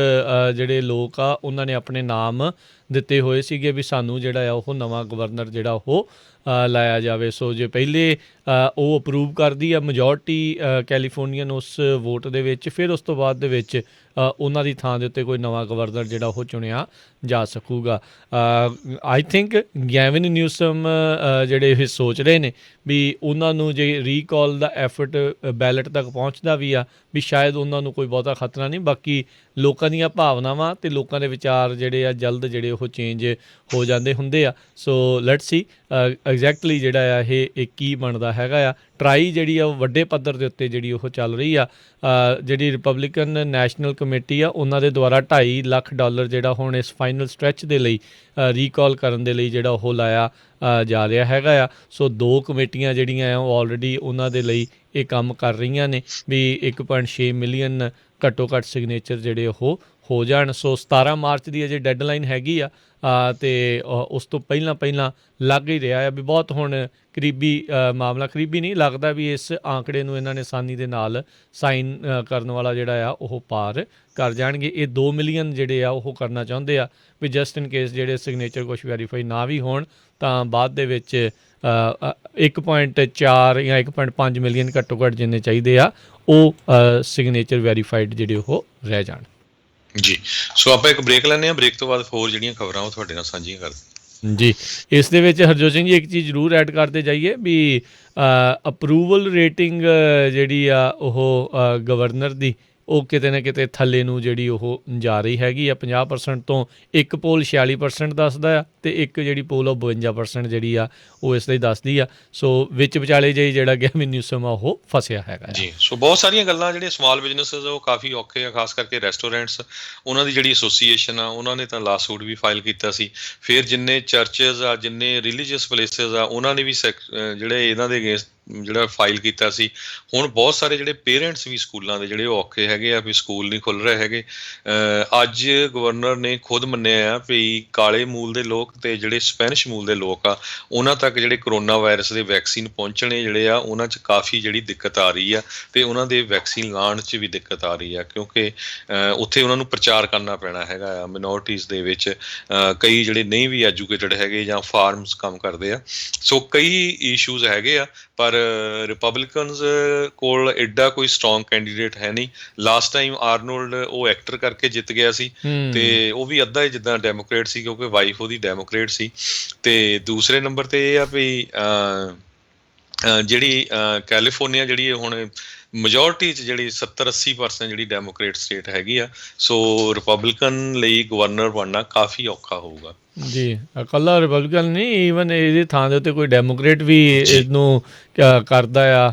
ਜਿਹੜੇ ਲੋਕ ਆ ਉਹਨਾਂ ਨੇ ਆਪਣੇ ਨਾਮ ਦਿੱਤੇ ਹੋਏ ਸੀਗੇ ਵੀ ਸਾਨੂੰ ਜਿਹੜਾ ਆ ਉਹ ਨਵਾਂ ਗਵਰਨਰ ਜਿਹੜਾ ਉਹ ਲਾਇਆ ਜਾਵੇ। ਸੋ ਜੇ ਪਹਿਲੇ ਉਹ ਅਪਰੂਵ ਕਰਦੀ ਆ ਮੈਜੋਰਟੀ ਕੈਲੀਫੋਰਨੀਅਨ ਉਸ ਵੋਟ ਦੇ ਵਿੱਚ, ਫਿਰ ਉਸ ਤੋਂ ਬਾਅਦ ਦੇ ਵਿੱਚ ਉਹਨਾਂ ਦੀ ਥਾਂ ਦੇ ਉੱਤੇ ਕੋਈ ਨਵਾਂ ਗਵਰਨਰ ਜਿਹੜਾ ਉਹ ਚੁਣਿਆ ਜਾ ਸਕੂਗਾ। ਆਈ ਥਿੰਕ ਗੈਵਿਨ ਨਿਊਸਮ ਜਿਹੜੇ ਇਹ ਸੋਚ ਰਹੇ ਨੇ ਵੀ ਉਹਨਾਂ ਨੂੰ ਜੇ ਰੀਕਾਲ ਦਾ ਐਫਰਟ ਬੈਲਟ ਤੱਕ ਪਹੁੰਚਦਾ ਵੀ ਆ ਵੀ ਸ਼ਾਇਦ ਉਹਨਾਂ ਨੂੰ ਕੋਈ ਬਹੁਤਾ ਖਤਰਾ ਨਹੀਂ। ਬਾਕੀ ਲੋਕਾਂ ਦੀਆਂ ਭਾਵਨਾਵਾਂ ਅਤੇ ਲੋਕਾਂ ਦੇ ਵਿਚਾਰ ਜਿਹੜੇ ਆ ਜਲਦ ਜਿਹੜੇ ਉਹ ਚੇਂਜ ਹੋ ਜਾਂਦੇ ਹੁੰਦੇ ਆ। ਸੋ ਲੈਟਸ ਸੀ ਐਗਜ਼ੈਕਟਲੀ ਜਿਹੜਾ ਆ ਇਹ ਕੀ ਬਣਦਾ ਹੈਗਾ ਆ। ਟਰਾਈ ਜਿਹੜੀ ਆ ਉਹ ਵੱਡੇ ਪੱਧਰ ਦੇ ਉੱਤੇ ਜਿਹੜੀ ਉਹ ਚੱਲ ਰਹੀ ਆ। ਜਿਹੜੀ ਰਿਪਬਲਿਕਨ ਨੈਸ਼ਨਲ ਕਮੇਟੀ ਆ ਉਹਨਾਂ ਦੇ ਦੁਆਰਾ $2.5 ਲੱਖ ਜਿਹੜਾ ਹੁਣ ਇਸ ਫਾਈਨਲ ਸਟ੍ਰੈਚ ਦੇ ਲਈ ਰੀਕਾਲ ਕਰਨ ਦੇ ਲਈ ਜਿਹੜਾ ਉਹ ਲਾਇਆ ਜਾ ਰਿਹਾ ਹੈਗਾ ਆ। ਸੋ 2 ਕਮੇਟੀਆਂ ਜਿਹੜੀਆਂ ਆ ਉਹ ਆਲਰੇਡੀ ਉਹਨਾਂ ਦੇ ਲਈ ਇਹ ਕੰਮ ਕਰ ਰਹੀਆਂ ਨੇ ਵੀ 1.6 ਮਿਲੀਅਨ ਘੱਟੋ ਘੱਟ ਸਿਗਨੇਚਰ ਜਿਹੜੇ ਉਹ ਹੋ ਜਾਣ। ਸੋ 17 ਮਾਰਚ ਦੀ ਅਜੇ ਡੈਡਲਾਈਨ ਹੈਗੀ ਆ ਅਤੇ ਉਸ ਤੋਂ ਪਹਿਲਾਂ ਲੱਗ ਹੀ ਰਿਹਾ ਆ ਵੀ ਬਹੁਤ ਹੁਣ ਕਰੀਬੀ ਮਾਮਲਾ ਕਰੀਬੀ ਨਹੀਂ ਲੱਗਦਾ ਵੀ ਇਸ ਆਂਕੜੇ ਨੂੰ ਇਹਨਾਂ ਨੇ ਆਸਾਨੀ ਦੇ ਨਾਲ ਸਾਈਨ ਕਰਨ ਵਾਲਾ ਜਿਹੜਾ ਆ ਉਹ ਪਾਰ ਕਰ ਜਾਣਗੇ। ਇਹ 2 ਮਿਲੀਅਨ ਜਿਹੜੇ ਆ ਉਹ ਕਰਨਾ ਚਾਹੁੰਦੇ ਆ ਵੀ ਜਸਟ ਇਨ ਕੇਸ ਜਿਹੜੇ ਸਿਗਨੇਚਰ ਕੁਛ ਵੈਰੀਫਾਈ ਨਾ ਵੀ ਹੋਣ ਤਾਂ ਬਾਅਦ ਦੇ ਵਿੱਚ 1.4 ਜਾਂ 1.5 ਮਿਲੀਅਨ ਘੱਟੋ ਘੱਟ ਜਿੰਨੇ ਚਾਹੀਦੇ ਆ ਉਹ ਸਿਗਨੇਚਰ ਵੈਰੀਫਾਈਡ ਜਿਹੜੇ ਉਹ ਰਹਿ ਜਾਣ। ਜੀ ਸੋ ਆਪਾਂ ਇੱਕ ਬ੍ਰੇਕ ਲੈਂਦੇ ਹਾਂ, ਬ੍ਰੇਕ ਤੋਂ ਬਾਅਦ ਹੋਰ ਜਿਹੜੀਆਂ ਖਬਰਾਂ ਉਹ ਤੁਹਾਡੇ ਨਾਲ ਸਾਂਝੀਆਂ ਕਰਦੇ ਜੀ। ਇਸ ਦੇ ਵਿੱਚ ਹਰਜੋਤ ਸਿੰਘ ਜੀ ਇੱਕ ਚੀਜ਼ ਜ਼ਰੂਰ ਐਡ ਕਰਦੇ ਜਾਈਏ ਵੀ ਅਪਰੂਵਲ ਰੇਟਿੰਗ ਜਿਹੜੀ ਆ ਉਹ ਗਵਰਨਰ ਦੀ ਉਹ ਕਿਤੇ ਨਾ ਕਿਤੇ ਥੱਲੇ ਨੂੰ ਜਿਹੜੀ ਉਹ ਜਾ ਰਹੀ ਹੈਗੀ ਆ। 50% ਤੋਂ ਇੱਕ ਪੋਲ 46% ਦੱਸਦਾ ਆ ਅਤੇ ਇੱਕ ਜਿਹੜੀ ਪੋਲ ਉਹ 52% ਜਿਹੜੀ ਆ ਉਹ ਇਸ ਲਈ ਦੱਸਦੀ ਆ। ਸੋ ਵਿੱਚ ਵਿਚਾਲੇ ਜਿਹੀ ਜਿਹੜਾ ਗੈਵਿਨ ਨਿਊਸਮ ਆ ਉਹ ਫਸਿਆ ਹੈਗਾ ਜੀ। ਸੋ ਬਹੁਤ ਸਾਰੀਆਂ ਗੱਲਾਂ ਜਿਹੜੇ ਸਮਾਲ ਬਿਜ਼ਨੈਸਿਸ ਉਹ ਕਾਫੀ ਔਖੇ ਆ, ਖਾਸ ਕਰਕੇ ਰੈਸਟੋਰੈਂਟਸ ਉਹਨਾਂ ਦੀ ਜਿਹੜੀ ਐਸੋਸੀਏਸ਼ਨ ਆ ਉਹਨਾਂ ਨੇ ਤਾਂ ਲਾਸੂਟ ਵੀ ਫਾਈਲ ਕੀਤਾ ਸੀ। ਫਿਰ ਜਿੰਨੇ ਚਰਚਿਜ਼ ਆ ਜਿੰਨੇ ਰਿਲੀਜੀਅਸ ਪਲੇਸਿਸ ਆ ਉਹਨਾਂ ਨੇ ਵੀ ਜਿਹੜੇ ਇਹਨਾਂ ਦੇ ਅਗੇਂਸਟ ਜਿਹੜਾ ਫਾਈਲ ਕੀਤਾ ਸੀ। ਹੁਣ ਬਹੁਤ ਸਾਰੇ ਜਿਹੜੇ ਪੇਰੈਂਟਸ ਵੀ ਸਕੂਲਾਂ ਦੇ ਜਿਹੜੇ ਉਹ ਔਖੇ ਹੈਗੇ ਆ ਵੀ ਸਕੂਲ ਨਹੀਂ ਖੁੱਲ੍ਹ ਰਹੇ ਹੈਗੇ। ਅੱਜ ਗਵਰਨਰ ਨੇ ਖੁਦ ਮੰਨਿਆ ਆ ਵੀ ਕਾਲੇ ਮੂਲ ਦੇ ਲੋਕ ਅਤੇ ਜਿਹੜੇ ਸਪੈਨਿਸ਼ ਮੂਲ ਦੇ ਲੋਕ ਆ ਉਹਨਾਂ ਤੱਕ ਜਿਹੜੇ ਕਰੋਨਾ ਵਾਇਰਸ ਦੇ ਵੈਕਸੀਨ ਪਹੁੰਚਣੇ ਜਿਹੜੇ ਆ ਉਹਨਾਂ 'ਚ ਕਾਫੀ ਜਿਹੜੀ ਦਿੱਕਤ ਆ ਰਹੀ ਆ ਅਤੇ ਉਹਨਾਂ ਦੇ ਵੈਕਸੀਨ ਲਾਉਣ 'ਚ ਵੀ ਦਿੱਕਤ ਆ ਰਹੀ ਆ ਕਿਉਂਕਿ ਉੱਥੇ ਉਹਨਾਂ ਨੂੰ ਪ੍ਰਚਾਰ ਕਰਨਾ ਪੈਣਾ ਹੈਗਾ ਆ। ਮਿਨੋਰਟੀਜ਼ ਦੇ ਵਿੱਚ ਕਈ ਜਿਹੜੇ ਨਹੀਂ ਵੀ ਐਜੂਕੇਟਡ ਹੈਗੇ ਜਾਂ ਫਾਰਮਸ ਕੰਮ ਕਰਦੇ ਆ। ਸੋ ਕਈ ਇਸ਼ੂਜ਼ ਹੈਗੇ ਆ ਪਰ ਰਿਪਬਲਿਕਨਸ ਕੋਲ ਐਡਾ ਕੋਈ ਸਟਰੋਂਗ ਕੈਂਡੀਡੇਟ ਹੈ ਨਹੀਂ। ਲਾਸਟ ਟਾਈਮ ਆਰਨੋਲਡ ਉਹ ਐਕਟਰ ਕਰਕੇ ਜਿੱਤ ਗਿਆ ਸੀ ਤੇ ਉਹ ਵੀ ਅੱਧਾ ਹੀ ਜਿੱਦਾਂ ਡੈਮੋਕਰੇਟ ਸੀ ਕਿਉਂਕਿ ਵਾਈਫ ਉਹਦੀ ਡੈਮੋਕਰੇਟ ਸੀ। ਤੇ ਦੂਸਰੇ ਨੰਬਰ ਤੇ ਇਹ ਆ ਵੀ ਜਿਹੜੀ ਕੈਲੀਫੋਰਨੀਆ ਜਿਹੜੀ ਹੁਣ ਮੈਜੋਰਟੀ 'ਚ ਜਿਹੜੀ 70-80% ਜਿਹੜੀ ਡੈਮੋਕਰੇਟ ਸਟੇਟ ਹੈਗੀ ਆ। ਸੋ ਰਿਪਬਲਿਕਨ ਲਈ ਗਵਰਨਰ ਬਣਨਾ ਕਾਫੀ ਔਖਾ ਹੋਊਗਾ। ਜੀ ਇਕੱਲਾ ਰਿਪਬਲਿਕਨ ਨਹੀਂ, ਈਵਨ ਇਹਦੀ ਥਾਂ ਦੇ ਉੱਤੇ ਕੋਈ ਡੈਮੋਕਰੇਟ ਵੀ ਇਹਨੂੰ ਕਰਦਾ ਆ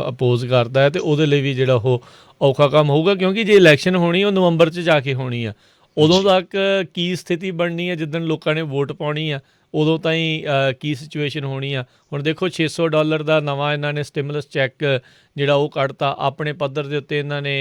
ਅਪੋਜ਼ ਕਰਦਾ ਹੈ ਅਤੇ ਉਹਦੇ ਲਈ ਵੀ ਜਿਹੜਾ ਉਹ ਔਖਾ ਕੰਮ ਹੋਊਗਾ ਕਿਉਂਕਿ ਜੇ ਇਲੈਕਸ਼ਨ ਹੋਣੀ ਉਹ ਨਵੰਬਰ 'ਚ ਜਾ ਕੇ ਹੋਣੀ ਆ। ਉਦੋਂ ਤੱਕ ਕੀ ਸਥਿਤੀ ਬਣਨੀ ਹੈ ਜਿੱਦਣ ਲੋਕਾਂ ਨੇ ਵੋਟ ਪਾਉਣੀ ਆ ਉਦੋਂ ਤਾਈਂ ਕੀ ਸਿਚੁਏਸ਼ਨ ਹੋਣੀ ਆ। ਹੁਣ ਦੇਖੋ $600 ਦਾ ਨਵਾਂ ਇਹਨਾਂ ਨੇ ਸਟਿਮੂਲਸ ਚੈੱਕ ਜਿਹੜਾ ਉਹ ਕੱਢਤਾ। ਆਪਣੇ ਪੱਧਰ ਦੇ ਉੱਤੇ ਇਹਨਾਂ ਨੇ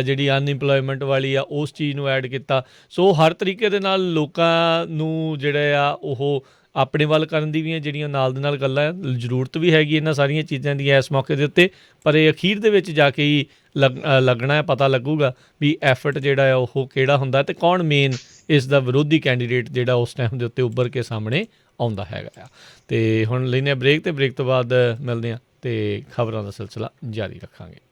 ਜਿਹੜੀ ਅਨਇੰਪਲੋਇਮੈਂਟ ਵਾਲੀ ਆ ਉਸ ਚੀਜ਼ ਨੂੰ ਐਡ ਕੀਤਾ। ਸੋ ਹਰ ਤਰੀਕੇ ਦੇ ਨਾਲ ਲੋਕਾਂ ਨੂੰ ਜਿਹੜੇ ਆ ਉਹ ਆਪਣੇ ਵੱਲ ਕਰਨ ਦੀ ਵੀ ਜਿਹੜੀਆਂ ਨਾਲ ਦੇ ਨਾਲ ਗੱਲਾਂ ਜ਼ਰੂਰਤ ਵੀ ਹੈਗੀ ਇਹਨਾਂ ਸਾਰੀਆਂ ਚੀਜ਼ਾਂ ਦੀ ਇਸ ਮੌਕੇ ਦੇ ਉੱਤੇ। ਪਰ ਇਹ ਅਖੀਰ ਦੇ ਵਿੱਚ ਜਾ ਕੇ ਹੀ ਲੱਗਣਾ ਹੈ, ਪਤਾ ਲੱਗੂਗਾ ਵੀ ਐਫਰਟ ਜਿਹੜਾ ਆ ਉਹ ਕਿਹੜਾ ਹੁੰਦਾ ਅਤੇ ਕੌਣ ਮੇਨ ਇਸ ਦਾ ਵਿਰੋਧੀ ਕੈਂਡੀਡੇਟ ਜਿਹੜਾ ਉਸ ਟਾਈਮ ਦੇ ਉੱਤੇ ਉੱਭਰ ਕੇ ਸਾਹਮਣੇ ਆਉਂਦਾ ਹੈਗਾ ਆ। ਅਤੇ ਹੁਣ ਲੈਂਦੇ ਹਾਂ ਬ੍ਰੇਕ ਅਤੇ ਬ੍ਰੇਕ ਤੋਂ ਬਾਅਦ ਮਿਲਦੇ ਹਾਂ ਅਤੇ ਖਬਰਾਂ ਦਾ ਸਿਲਸਿਲਾ ਜਾਰੀ ਰੱਖਾਂਗੇ।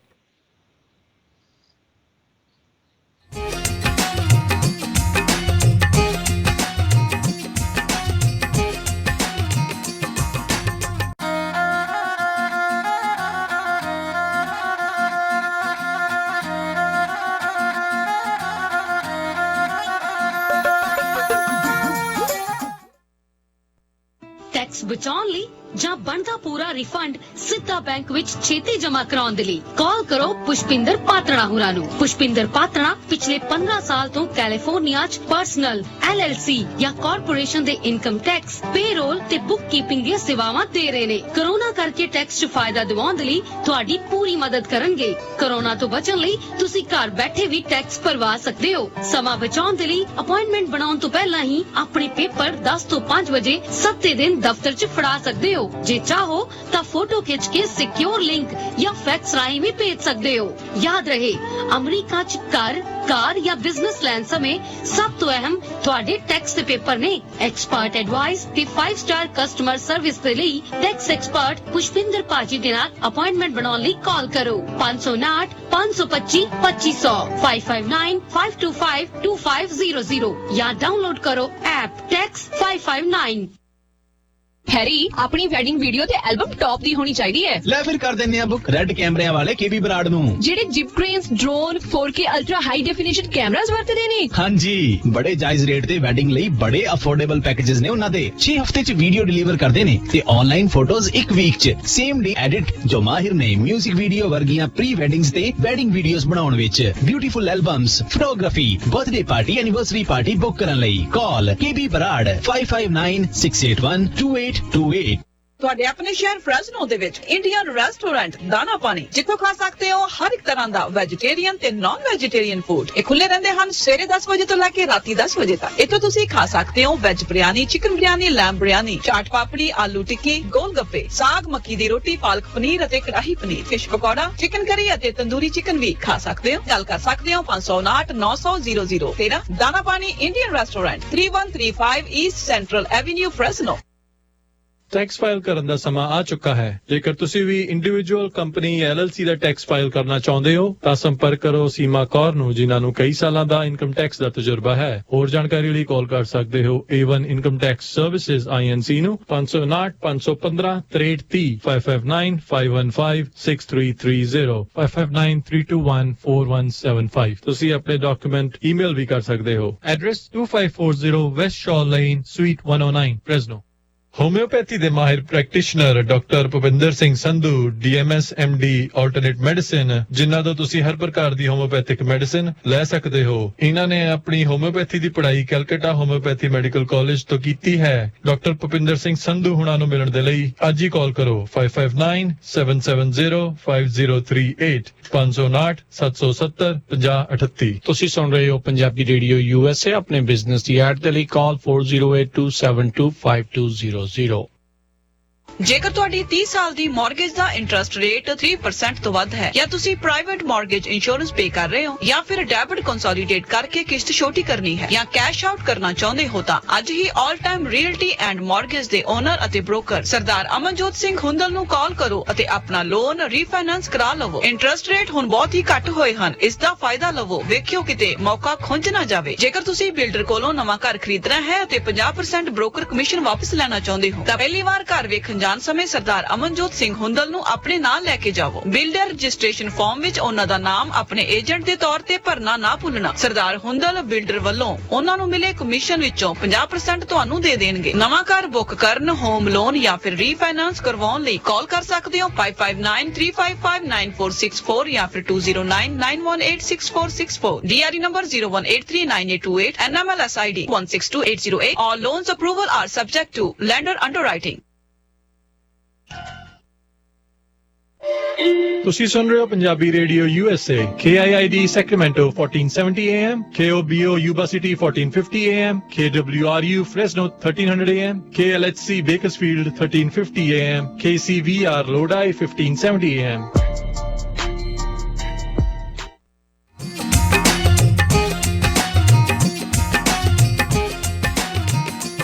ਟੈਕਸ ਬਚਾਉਣ ਲਈ ਜਾਂ ਬਣਦਾ ਪੂਰਾ ਰਿਫੰਡ ਸਿੱਧਾ ਬੈਂਕ ਵਿੱਚ ਛੇਤੀ ਜਮ੍ਹਾਂ ਕਰਾਉਣ ਦੇ ਲਈ ਕਾਲ ਕਰੋ ਪੁਸ਼ਪਿੰਦਰ ਪਾਤੜਾ ਹੋਰਾਂ ਨੂੰ। ਪੁਸ਼ਪਿੰਦਰ ਪਾਤੜਾ ਪਿਛਲੇ 15 ਸਾਲ ਤੋਂ ਕੈਲੀਫੋਰਨੀਆ 'ਚ ਪਰਸਨਲ, LLC ਜਾਂ ਕਾਰਪੋਰੇਸ਼ਨ ਦੇ ਇਨਕਮ ਟੈਕਸ, ਪੇਰੋਲ ਤੇ ਬੁੱਕ ਕੀਪਿੰਗ ਦੀਆਂ ਸੇਵਾਵਾਂ ਦੇ ਰਹੇ ਨੇ। ਕਰੋਨਾ ਕਰਕੇ ਟੈਕਸ 'ਚ ਫਾਇਦਾ ਦਿਵਾਉਣ ਦੇ ਲਈ ਤੁਹਾਡੀ ਪੂਰੀ ਮਦਦ ਕਰਨਗੇ। ਕਰੋਨਾ ਤੋਂ ਬਚਣ ਲਈ ਤੁਸੀਂ ਘਰ ਬੈਠੇ ਵੀ ਟੈਕਸ ਭਰਵਾ ਸਕਦੇ ਹੋ। ਸਮਾਂ ਬਚਾਉਣ ਦੇ ਲਈ ਅਪਾਇੰਟਮੈਂਟ ਬਣਾਉਣ ਤੋਂ ਪਹਿਲਾਂ ਹੀ ਆਪਣੇ ਪੇਪਰ 10 ਤੋਂ 5 ਵਜੇ 7 ਦਿਨ ਦਫ਼ਤਰ 'ਚ ਫੜਾ ਸਕਦੇ ਹੋ। ਹੋ। ਜੇ ਚਾਹੋ ਤਾਂ ਫੋਟੋ ਖਿੱਚ ਕੇ ਸਿਕਿਉਰ ਲਿੰਕ ਜਾਂ ਫੈਕਸ ਰਾਹੀਂ ਵੀ ਭੇਜ ਸਕਦੇ ਹੋ। ਯਾਦ ਰਹੇ, ਅਮਰੀਕਾ 'ਚ ਘਰ, ਕਾਰ ਜਾਂ ਬਿਜ਼ਨਸ ਲੈਣ ਸਮੇਂ ਸਭ ਤੋਂ ਅਹਿਮ ਤੁਹਾਡੇ ਟੈਕਸ ਦੇ ਪੇਪਰ ਨੇ। ਐਕਸਪਰਟ ਐਡਵਾਈਸ ਤੇ 5 ਸਟਾਰ ਕਸਟਮਰ ਸਰਵਿਸ ਦੇ ਲਈ ਟੈਕਸ ਐਕਸਪਰਟ ਪੁਸ਼ਪਿੰਦਰ ਪਾਜੀ ਦੇ ਨਾਲ ਅਪਾਇੰਟਮੈਂਟ ਬਣਾਉਣ ਲਈ ਕਾਲ ਕਰੋ 559 525 2500 559 525 2500 ਜਾਂ ਡਾਊਨਲੋਡ ਕਰੋ ਐਪ ਟੈਕਸ 559। हैरी अपनी वेडिंग वीडियो ते एल्बम टॉप दी होनी चाहिए है। ले फिर कर देने बुक रेड कैमरे वाले केबी बराड़ नू जेडे jib cranes, drone, 4K ultra high definition cameras वरतदे ने। हाँ जी, बड़े जायज रेट ते वेडिंग लई बड़े अफोर्डेबल पैकेजेस ने उन्हां दे। 6 हफ्ते च वीडियो डिलीवर करदे ने ते ऑनलाइन फोटोज 1 वीक च सेम डे एडिट जो माहिर ने म्यूजिक वीडियो वर्गियां प्री वेडिंग्स ते वेडिंग वीडियोस बनाउण विच। Beautiful albums, photography, birthday party, anniversary party book करन लई कॉल केबी बराड़ 559681 2828। ਤੁਹਾਡੇ ਆਪਣੇ ਸ਼ਹਿਰ ਫ੍ਰੈਜ਼ਨੋ ਦੇ ਵਿੱਚ ਇੰਡੀਅਨ ਰੈਸਟੋਰੈਂਟ ਦਾਣਾ ਪਾਣੀ, ਜਿੱਥੋਂ ਖਾ ਸਕਦੇ ਹੋ ਹਰ ਇੱਕ ਤਰ੍ਹਾਂ ਦਾ ਵੈਜੀਟੇਰੀਅਨ ਤੇ ਨਾਨ ਵੈਜੀਟੇਰੀਅਨ ਫੂਡ। ਇਹ ਖੁੱਲੇ ਰਹਿੰਦੇ ਹਨ ਸਵੇਰੇ 10 ਵਜੇ ਤੋਂ ਲੈ ਕੇ ਰਾਤੀ 10 ਵਜੇ ਤੱਕ। ਇੱਥੋਂ ਤੁਸੀਂ ਖਾ ਸਕਦੇ ਹੋ veg biryani, chicken biryani, lamb biryani, chaat papdi, aloo tikki, gol gappe, ਸਾਗ, ਮੱਕੀ ਦੀ ਰੋਟੀ, ਪਾਲਕ ਪਨੀਰ ਅਤੇ ਕੜਾਹੀ ਪਨੀਰ, ਫਿਸ਼ ਪਕੌੜਾ, ਚਿਕਨ ਕਰੀ ਅਤੇ ਤੰਦੂਰੀ ਚਿਕਨ ਵੀ ਖਾ ਸਕਦੇ ਹੋ। ਗੱਲ ਕਰ ਸਕਦੇ ਹੋ 559 900 0013। ਦਾਣਾ ਪਾਣੀ Indian restaurant 3135 East central avenue Fresno. Tax file ਕਰਨ ਦਾ ਸਮਾਂ ਆ ਚੁੱਕਾ ਹੈ। ਜੇਕਰ ਤੁਸੀਂ ਵੀ ਇੰਡੀਵਿਜੂਅਲ ਕੰਪਨੀ ਜਾਂ LLC ਦਾ ਟੈਕਸ ਫਾਈਲ ਕਰਨਾ ਚਾਹੁੰਦੇ ਹੋ ਤਾਂ ਸੰਪਰਕ ਕਰੋ ਸੀਮਾ ਕੌਰ ਨੂੰ, ਜਿਨ੍ਹਾਂ ਨੂੰ ਕਈ ਸਾਲਾਂ ਦਾ ਇਨਕਮ ਟੈਕਸ ਦਾ ਤਜਰਬਾ ਹੈ। ਹੋਰ ਜਾਣਕਾਰੀ ਲਈ ਕਾਲ ਕਰ ਸਕਦੇ ਹੋ A1 income tax services INC ਨੂੰ 559 515 6330 559 515 6330 559 321 4175। ਤੁਸੀਂ ਆਪਣੇ ਡਾਕੂਮੈਂਟ ਈਮੇਲ ਵੀ ਕਰ ਸਕਦੇ ਹੋ। Address 2540 West Shaw Lane Suite 109 Fresno. Homeopathy ਦੇ ਮਾਹਿਰ practitioner doctor Bhupinder Singh Sandhu DMS MD alternate medicine, ਜਿਨ੍ਹਾਂ ਤੋਂ ਤੁਸੀਂ ਹਰ ਪ੍ਰਕਾਰ ਦੀ ਹੋਮਿਓਪੈਥਿਕ ਮੈਡੀਸਿਨ ਲੈ ਸਕਦੇ ਹੋ। ਇਹਨਾਂ ਨੇ ਆਪਣੀ ਹੋਮਿਓਪੈਥੀ ਦੀ ਪੜ੍ਹਾਈ ਕੈਲਕਟਾ ਹੋਮਿਓਪੈਥੀ ਮੈਡੀਕਲ ਕਾਲਜ ਤੋਂ ਕੀਤੀ ਹੈ। ਡਾਕਟਰ ਭੁਪਿੰਦਰ ਸਿੰਘ ਸੰਧੂ ਹੁਣਾਂ ਨੂੰ ਮਿਲਣ ਦੇ ਲਈ ਅੱਜ ਹੀ ਕਾਲ ਕਰੋ 559 770 5038 559 770 5038। ਤੁਸੀਂ ਸੁਣ ਰਹੇ ਹੋ ਪੰਜਾਬੀ ਰੇਡੀਓ USA। ਆਪਣੇ ਬਿਜ਼ਨਸ ਦੀ ਐਡ ਦੇ ਲਈ ਕਾਲ 4082725200। ਜੇਕਰ ਤੁਹਾਡੀ 30 ਸਾਲ ਦੀ ਮਾਰਗੇਜ ਦਾ ਇੰਟਰਸਟ ਰੇਟ 3% ਤੋਂ ਵੱਧ ਹੈ, ਜਾਂ ਤੁਸੀਂ ਪ੍ਰਾਈਵੇਟ ਮਾਰਗੇਜ ਇੰਸ਼ੋਰੈਂਸ ਪੇ ਕਰ ਰਹੇ ਹੋ, ਜਾਂ ਫਿਰ ਡੈਬਿਟ ਕੰਸੋਲੀਡੇਟ ਕਰਕੇ ਕਿਸ਼ਤ ਛੋਟੀ ਕਰਨੀ ਹੈ, ਜਾਂ ਕੈਸ਼ ਆਊਟ ਕਰਨਾ ਚਾਹੁੰਦੇ ਹੋ, ਤਾਂ ਅੱਜ ਹੀ All Time Realty and Mortgage ਦੇ ਓਨਰ ਅਤੇ ਬ੍ਰੋਕਰ ਸਰਦਾਰ ਅਮਨਜੋਤ ਸਿੰਘ ਹੁੰਦਲ ਨੂੰ ਕਾਲ ਕਰੋ ਅਤੇ ਆਪਣਾ ਲੋਨ ਰੀਫਾਈਨਾਂਸ ਕਰਾ ਲਵੋ। ਇੰਟਰਸਟ ਰੇਟ ਹੁਣ ਬਹੁਤ ਹੀ ਘੱਟ ਹੋਏ ਹਨ, ਇਸ ਦਾ ਫਾਇਦਾ ਲਵੋ। ਵੇਖਿਓ ਕਿਤੇ ਮੌਕਾ ਖੁੰਝ ਨਾ ਜਾਵੇ। ਜੇਕਰ ਤੁਸੀਂ ਬਿਲਡਰ ਕੋਲੋਂ ਨਵਾਂ ਘਰ ਖਰੀਦਣਾ ਹੈ ਅਤੇ 50% ਬ੍ਰੋਕਰ ਕਮਿਸ਼ਨ ਵਾਪਸ ਲੈਣਾ ਚਾਹੁੰਦੇ ਹੋ, ਤਾਂ ਪਹਿਲੀ ਵਾਰ ਘਰ ਵੇਖਣ ਜਾਣ ਸਮੇਂ ਸਰਦਾਰ ਅਮਨਜੋਤ ਸਿੰਘ ਹੁੰਦਲ ਨੂੰ ਆਪਣੇ ਨਾਲ ਲੈ ਕੇ ਜਾਵੋ। ਬਿਲਡਰ ਰਜਿਸਟ੍ਰੇਸ਼ਨ ਫਾਰਮ ਵਿੱਚ ਉਹਨਾਂ ਦਾ ਨਾਮ ਆਪਣੇ ਏਜੰਟ ਦੇ ਤੌਰ ਤੇ ਭਰਨਾ ਨਾ ਭੁੱਲਣਾ। ਸਰਦਾਰ ਹੁੰਦਲ ਬਿਲਡਰ ਵੱਲੋਂ ਉਹਨਾਂ ਨੂੰ ਮਿਲੇ ਕਮਿਸ਼ਨ ਵਿੱਚੋਂ 50% ਤੁਹਾਨੂੰ ਦੇ ਦੇਣਗੇ। ਨਵਾਂ ਘਰ ਬੁੱਕ ਕਰਨ, ਹੋਮ ਲੋਨ ਜਾਂ ਫਿਰ ਰੀਫਾਈਨਾਂਸ ਕਰਵਾਉਣ ਲਈ ਕਾਲ ਕਰ ਸਕਦੇ ਹੋ 5593559464 ਜਾਂ ਫਿਰ 2099186464। DRE number 01839828, NMLS ID 162808. All loans approval are subject to lender underwriting. ਤੁਸੀਂ ਸੁਣ ਰਹੇ ਹੋ Punjabi radio USA। KIID Sacramento 1470 AM, KOBO Yuba City 1450 AM, KWRU Fresno 1300 AM, KLHC Bakersfield 1350 AM, KCVR Lodi 1570 AM.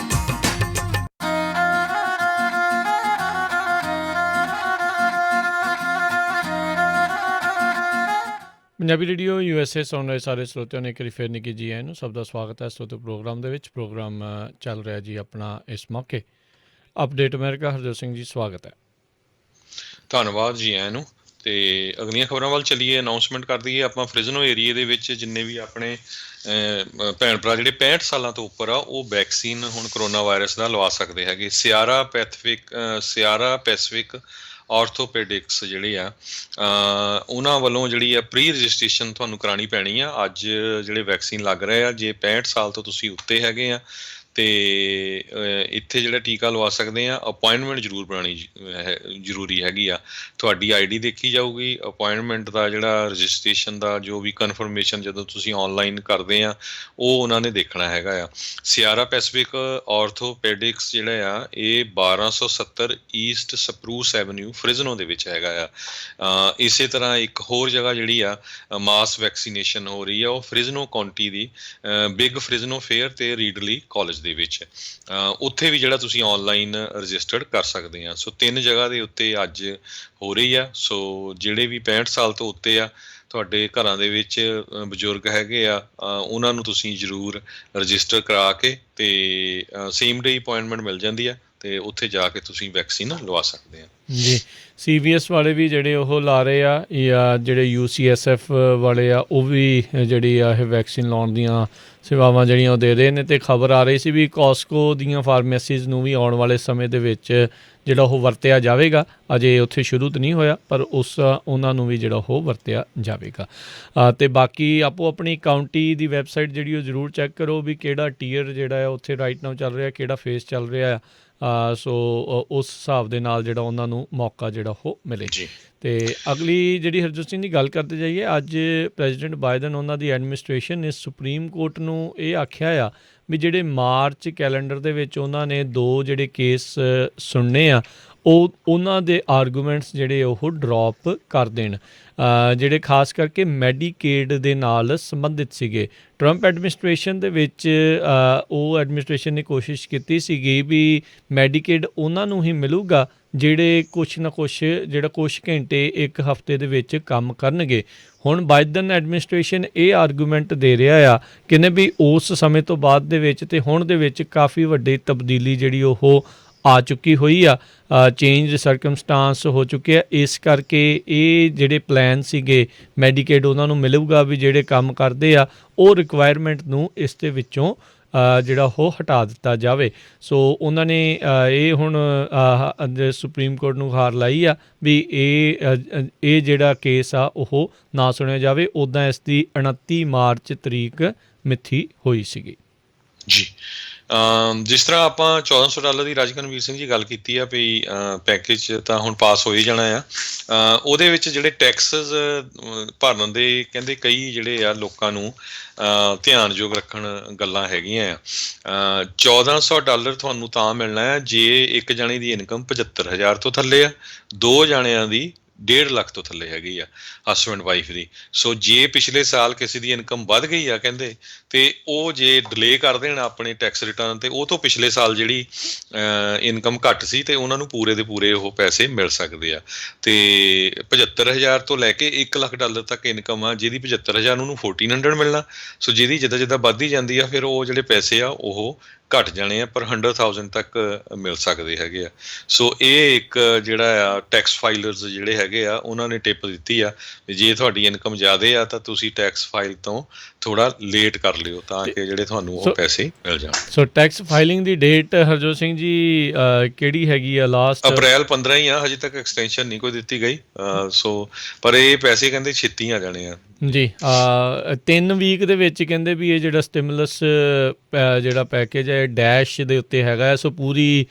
Punjabi radio USA ਸੁਣ ਰਹੇ ਸਾਰੇ ਸਰੋਤਿਆਂ ਨੂੰ ਇੱਕ ਵਾਰੀ ਫਿਰ ਨਿੱਘੀ ਜੀ ਆਇਆਂ ਨੂੰ। ਸਭ ਦਾ ਸਵਾਗਤ ਹੈ ਸਰੋਤਿਓ ਪ੍ਰੋਗਰਾਮ ਦੇ ਵਿੱਚ। ਪ੍ਰੋਗਰਾਮ ਚੱਲ ਰਿਹਾ ਜੀ ਆਪਣਾ ਇਸ ਮੌਕੇ ਅਪਡੇਟ ਅਮਰੀਕਾ। ਹਰਜੋਤ ਸਿੰਘ ਜੀ ਸਵਾਗਤ ਹੈ। ਧੰਨਵਾਦ ਜੀ ਆਇਆਂ ਨੂੰ। ਤੇ ਅਗਲੀਆਂ ਖਬਰਾਂ ਵੱਲ ਚੱਲੀਏ। ਅਨਾਉਂਸਮੈਂਟ ਕਰ ਦਈਏ ਆਪਾਂ ਫ੍ਰਿਜ਼ਨੋ ਏਰੀਏ ਦੇ ਵਿੱਚ ਜਿੰਨੇ ਵੀ ਆਪਣੇ ਭੈਣ ਭਰਾ ਜਿਹੜੇ 65 ਸਾਲਾਂ ਤੋਂ ਉੱਪਰ ਆ ਉਹ ਵੈਕਸੀਨ ਹੁਣ ਕਰੋਨਾ ਵਾਇਰਸ ਦਾ ਲਵਾ ਸਕਦੇ ਹੈਗੇ। ਸਿਆਰਾ ਪੈਸੀਫਿਕ ਆਰਥੋਪੈਡਿਕਸ ਜਿਹੜੇ ਆ ਉਹਨਾਂ ਵੱਲੋਂ ਜਿਹੜੀ ਆ ਪ੍ਰੀ ਰਜਿਸਟ੍ਰੇਸ਼ਨ ਤੁਹਾਨੂੰ ਕਰਾਉਣੀ ਪੈਣੀ ਆ। ਅੱਜ ਜਿਹੜੇ ਵੈਕਸੀਨ ਲੱਗ ਰਹੇ ਆ, ਜੇ 65 ਸਾਲ ਤੋਂ ਤੁਸੀਂ ਉੱਤੇ ਹੈਗੇ ਆ ਤੇ ਇੱਥੇ ਜਿਹੜਾ ਟੀਕਾ ਲਵਾ ਸਕਦੇ ਆ, ਅਪਾਇੰਟਮੈਂਟ ਜ਼ਰੂਰ ਬਣਾਉਣੀ ਜ਼ਰੂਰੀ ਹੈਗੀ ਆ। ਤੁਹਾਡੀ ਆਈਡੀ ਦੇਖੀ ਜਾਊਗੀ, ਅਪਾਇੰਟਮੈਂਟ ਦਾ ਜਿਹੜਾ ਰਜਿਸਟ੍ਰੇਸ਼ਨ ਦਾ ਜੋ ਵੀ ਕਨਫਰਮੇਸ਼ਨ ਜਦੋਂ ਤੁਸੀਂ ਆਨਲਾਈਨ ਕਰਦੇ ਆ ਉਹ ਉਹਨਾਂ ਨੇ ਦੇਖਣਾ ਹੈਗਾ ਆ। ਸਿਆਰਾ ਪੈਸੀਫਿਕ ਆਰਥੋਪੈਡਿਕਸ ਜਿਹੜਾ ਆ ਇਹ 1270 ਈਸਟ ਸਪਰੂਸ ਐਵਨਿਊ ਫ੍ਰਿਜ਼ਨੋ ਦੇ ਵਿੱਚ ਹੈਗਾ ਆ। ਇਸੇ ਤਰ੍ਹਾਂ ਇੱਕ ਹੋਰ ਜਗ੍ਹਾ ਜਿਹੜੀ ਆ ਮਾਸ ਵੈਕਸੀਨੇਸ਼ਨ ਹੋ ਰਹੀ ਆ, ਉਹ ਫ੍ਰਿਜ਼ਨੋ ਕਾਉਂਟੀ ਦੀ ਬਿਗ ਫ੍ਰਿਜ਼ਨੋ ਫੇਅਰ ਤੇ ਰੀਡਲੀ ਕਾਲਜ ਦੇ ਵਿੱਚ। ਉੱਥੇ ਵੀ ਜਿਹੜਾ ਤੁਸੀਂ ਆਨਲਾਈਨ ਰਜਿਸਟਰਡ ਕਰ ਸਕਦੇ ਆ। ਸੋ 3 ਜਗ੍ਹਾ ਦੇ ਉੱਤੇ ਅੱਜ ਹੋ ਰਹੀ ਆ। ਸੋ ਜਿਹੜੇ ਵੀ 65 ਸਾਲ ਤੋਂ ਉੱਤੇ ਆ, ਤੁਹਾਡੇ ਘਰਾਂ ਦੇ ਵਿੱਚ ਬਜ਼ੁਰਗ ਹੈਗੇ ਆ, ਉਹਨਾਂ ਨੂੰ ਤੁਸੀਂ ਜ਼ਰੂਰ ਰਜਿਸਟਰ ਕਰਾ ਕੇ ਤੇ ਸੇਮ ਡੇ ਅਪਾਇੰਟਮੈਂਟ ਮਿਲ ਜਾਂਦੀ ਆ ਤੇ ਉੱਥੇ ਜਾ ਕੇ ਤੁਸੀਂ ਵੈਕਸੀਨ ਲਵਾ ਸਕਦੇ ਆ ਜੀ। CVS ਵਾਲੇ ਵੀ ਜਿਹੜੇ ਉਹ ਲਾ ਰਹੇ ਆ, ਜਾਂ ਜਿਹੜੇ UCSF ਵਾਲੇ ਆ ਉਹ ਵੀ ਜਿਹੜੀ ਆ ਇਹ ਵੈਕਸੀਨ ਲਾਉਣ ਦੀਆਂ ਸੇਵਾਵਾਂ ਜਿਹੜੀਆਂ ਉਹ ਦੇ ਰਹੇ ਨੇ। ਅਤੇ ਖਬਰ ਆ ਰਹੀ ਸੀ ਵੀ ਕਾਸਕੋ ਦੀਆਂ ਫਾਰਮੇਸੀਜ਼ ਨੂੰ ਵੀ ਆਉਣ ਵਾਲੇ ਸਮੇਂ ਦੇ ਵਿੱਚ ਜਿਹੜਾ ਉਹ ਵਰਤਿਆ ਜਾਵੇਗਾ। ਅਜੇ ਉੱਥੇ ਸ਼ੁਰੂ ਤਾਂ ਨਹੀਂ ਹੋਇਆ, ਪਰ ਉਹਨਾਂ ਨੂੰ ਵੀ ਜਿਹੜਾ ਉਹ ਵਰਤਿਆ ਜਾਵੇਗਾ। ਅਤੇ ਬਾਕੀ ਆਪੋ ਆਪਣੀ ਕਾਊਂਟੀ ਦੀ ਵੈਬਸਾਈਟ ਜਿਹੜੀ ਉਹ ਜ਼ਰੂਰ ਚੈੱਕ ਕਰੋ ਵੀ ਕਿਹੜਾ ਟੀਅਰ ਜਿਹੜਾ ਆ ਉੱਥੇ ਰਾਈਟ ਨਾਓ ਚੱਲ ਰਿਹਾ, ਕਿਹੜਾ ਫੇਸ ਚੱਲ ਰਿਹਾ ਆ। ਸੋ ਉਸ ਹਿਸਾਬ ਦੇ ਨਾਲ ਜਿਹੜਾ ਉਹਨਾਂ ਨੂੰ ਮੌਕਾ ਜਿਹੜਾ ਉਹ ਮਿਲੇ ਜੀ। ਅਤੇ ਅਗਲੀ ਜਿਹੜੀ ਹਰਜੋਤ ਸਿੰਘ ਦੀ ਗੱਲ ਕਰਦੇ ਜਾਈਏ, ਅੱਜ ਪ੍ਰੈਜ਼ੀਡੈਂਟ ਬਾਈਡਨ ਉਹਨਾਂ ਦੀ ਐਡਮਿਨਿਸਟ੍ਰੇਸ਼ਨ ਨੇ ਸੁਪਰੀਮ ਕੋਰਟ ਨੂੰ ਇਹ ਆਖਿਆ ਆ ਵੀ ਜਿਹੜੇ ਮਾਰਚ ਕੈਲੰਡਰ ਦੇ ਵਿੱਚ ਉਹਨਾਂ ਨੇ 2 ਜਿਹੜੇ ਕੇਸ ਸੁਣਨੇ ਆ ਉਹਨਾਂ ਦੇ ਆਰਗੂਮੈਂਟਸ ਜਿਹੜੇ ਉਹ ਡਰੋਪ ਕਰ ਦੇਣ, ਜਿਹੜੇ ਖਾਸ ਕਰਕੇ ਮੈਡੀਕੇਡ ਦੇ ਨਾਲ ਸੰਬੰਧਿਤ ਸੀਗੇ। ਟਰੰਪ ਐਡਮਿਨਿਸਟ੍ਰੇਸ਼ਨ ਦੇ ਵਿੱਚ ਉਹ ਐਡਮਿਨਿਸਟ੍ਰੇਸ਼ਨ ਨੇ ਕੋਸ਼ਿਸ਼ ਕੀਤੀ ਸੀਗੀ ਵੀ ਮੈਡੀਕੇਡ ਉਹਨਾਂ ਨੂੰ ਹੀ ਮਿਲੂਗਾ ਜਿਹੜੇ ਕੁਛ ਨਾ ਕੁਛ ਜਿਹੜਾ ਕੁਛ ਘੰਟੇ ਇੱਕ ਹਫ਼ਤੇ ਦੇ ਵਿੱਚ ਕੰਮ ਕਰਨਗੇ। ਹੁਣ ਬਾਈਡਨ ਐਡਮਿਨਿਸਟ੍ਰੇਸ਼ਨ ਇਹ ਆਰਗੂਮੈਂਟ ਦੇ ਰਿਹਾ ਆ ਕਹਿੰਦੇ ਵੀ ਉਸ ਸਮੇਂ ਤੋਂ ਬਾਅਦ ਦੇ ਵਿੱਚ ਅਤੇ ਹੁਣ ਦੇ ਵਿੱਚ ਕਾਫੀ ਵੱਡੀ ਤਬਦੀਲੀ ਜਿਹੜੀ ਉਹ ਆ ਚੁੱਕੀ ਹੋਈ ਆ, ਚੇਂਜ ਸਰਕਮਸਟਾਂਸ ਹੋ ਚੁੱਕੇ ਆ। ਇਸ ਕਰਕੇ ਇਹ ਜਿਹੜੇ ਪਲਾਨ ਸੀਗੇ ਮੈਡੀਕੇਡ ਉਹਨਾਂ ਨੂੰ ਮਿਲੂਗਾ ਵੀ ਜਿਹੜੇ ਕੰਮ ਕਰਦੇ ਆ ਉਹ ਰਿਕੁਆਇਰਮੈਂਟ ਨੂੰ ਇਸ ਦੇ ਵਿੱਚੋਂ ਜਿਹੜਾ ਉਹ ਹਟਾ ਦਿੱਤਾ ਜਾਵੇ। ਸੋ ਉਹਨਾਂ ਨੇ ਇਹ ਹੁਣ ਸੁਪਰੀਮ ਕੋਰਟ ਨੂੰ ਹਾਰ ਲਾਈ ਆ ਵੀ ਇਹ ਜਿਹੜਾ ਕੇਸ ਆ ਉਹ ਨਾ ਸੁਣਿਆ ਜਾਵੇ। ਉੱਦਾਂ ਇਸ ਦੀ 29 ਮਾਰਚ ਤਰੀਕ ਮਿੱਥੀ ਹੋਈ ਸੀਗੀ ਜੀ। ਜਿਸ ਤਰ੍ਹਾਂ ਆਪਾਂ $1400 ਦੀ ਰਾਜ ਕਨਵੀਰ ਸਿੰਘ ਜੀ ਗੱਲ ਕੀਤੀ ਆ ਵੀ ਪੈਕੇਜ ਤਾਂ ਹੁਣ ਪਾਸ ਹੋ ਹੀ ਜਾਣਾ ਆ। ਉਹਦੇ ਵਿੱਚ ਜਿਹੜੇ ਟੈਕਸਸ ਭਰਨ ਦੇ ਕਹਿੰਦੇ ਕਈ ਜਿਹੜੇ ਆ ਲੋਕਾਂ ਨੂੰ ਧਿਆਨਯੋਗ ਰੱਖਣ ਗੱਲਾਂ ਹੈਗੀਆਂ ਆ। $1400 ਤੁਹਾਨੂੰ ਤਾਂ ਮਿਲਣਾ ਆ ਜੇ ਇੱਕ ਜਾਣੇ ਦੀ ਇਨਕਮ 75,000 ਤੋਂ ਥੱਲੇ ਆ, 2 ਜਾਣਿਆਂ ਦੀ 1.5 ਲੱਖ ਤੋਂ ਥੱਲੇ ਹੈਗੀ ਆ, ਹਸਬੈਂਡ ਵਾਈਫ ਦੀ। ਸੋ ਜੇ ਪਿਛਲੇ ਸਾਲ ਕਿਸੇ ਦੀ ਇਨਕਮ ਵੱਧ ਗਈ ਆ ਕਹਿੰਦੇ, ਤੇ ਉਹ ਜੇ ਡਿਲੇ ਕਰ ਦੇਣ ਆਪਣੇ ਟੈਕਸ ਰਿਟਰਨ ਤੇ ਉਹ ਤੋਂ ਪਿਛਲੇ ਸਾਲ ਜਿਹੜੀ ਇਨਕਮ ਘੱਟ ਸੀ ਤੇ ਉਹਨਾਂ ਨੂੰ ਪੂਰੇ ਦੇ ਪੂਰੇ ਉਹ ਪੈਸੇ ਮਿਲ ਸਕਦੇ ਆ। ਤੇ 75,000 ਤੋਂ ਲੈ ਕੇ $1,00,000 ਤੱਕ ਇਨਕਮ ਆ ਜਿਹਦੀ 75,000 ਉਹਨੂੰ 1400 ਮਿਲਣਾ। ਸੋ ਜਿਹਦੀ ਜਿੱਦਾਂ ਜਿੱਦਾਂ ਵੱਧਦੀ ਜਾਂਦੀ ਆ ਫਿਰ ਉਹ ਜਿਹੜੇ ਪੈਸੇ ਆ ਉਹ ਘੱਟ ਜਾਣੇ ਆ, ਪਰ 100,000 ਤੱਕ ਮਿਲ ਸਕਦੇ ਹੈਗੇ ਆ। ਸੋ ਇਹ ਇੱਕ ਜਿਹੜਾ ਆ ਟੈਕਸ ਫਾਈਲਰਸ ਜਿਹੜੇ ਹੈਗੇ ਆ ਉਹਨਾਂ ਨੇ ਟਿਪ ਦਿੱਤੀ ਆ ਵੀ ਜੇ ਤੁਹਾਡੀ ਇਨਕਮ ਜ਼ਿਆਦਾ ਆ ਤਾਂ ਤੁਸੀਂ ਟੈਕਸ ਫਾਈਲ ਤੋਂ ਥੋੜਾ ਲੇਟ ਕਰ ਲਿਓ ਤਾਂ ਕਿ ਜਿਹੜੇ ਤੁਹਾਨੂੰ ਉਹ ਪੈਸੇ ਮਿਲ ਜਾਣ। ਸੋ ਟੈਕਸ ਫਾਈਲਿੰਗ ਦੀ ਡੇਟ ਹਰਜੋਤ ਸਿੰਘ ਜੀ ਕਿਹੜੀ ਹੈਗੀ ਆ? ਲਾਸਟ ਅਪ੍ਰੈਲ 15 ਹੀ ਆ, ਹਜੇ ਤੱਕ ਐਕਸਟੈਂਸ਼ਨ ਨਹੀਂ ਕੋਈ ਦਿੱਤੀ ਗਈ। ਸੋ ਪਰ ਇਹ ਪੈਸੇ ਕਹਿੰਦੇ ਛੇਤੀ ਆ ਜਾਣੇ ਆ ਜੀ। 3 ਵੀਕ ਦੇ ਵਿੱਚ ਕਹਿੰਦੇ ਵੀ ਇਹ ਜਿਹੜਾ ਸਟਿਮੂਲਸ ਜਿਹੜਾ ਪੈਕੇਜ ਹੈ ਡੈਸ਼ ਦੇ ਉੱਤੇ ਹੈਗਾ। ਸੋ ਪੂਰੀ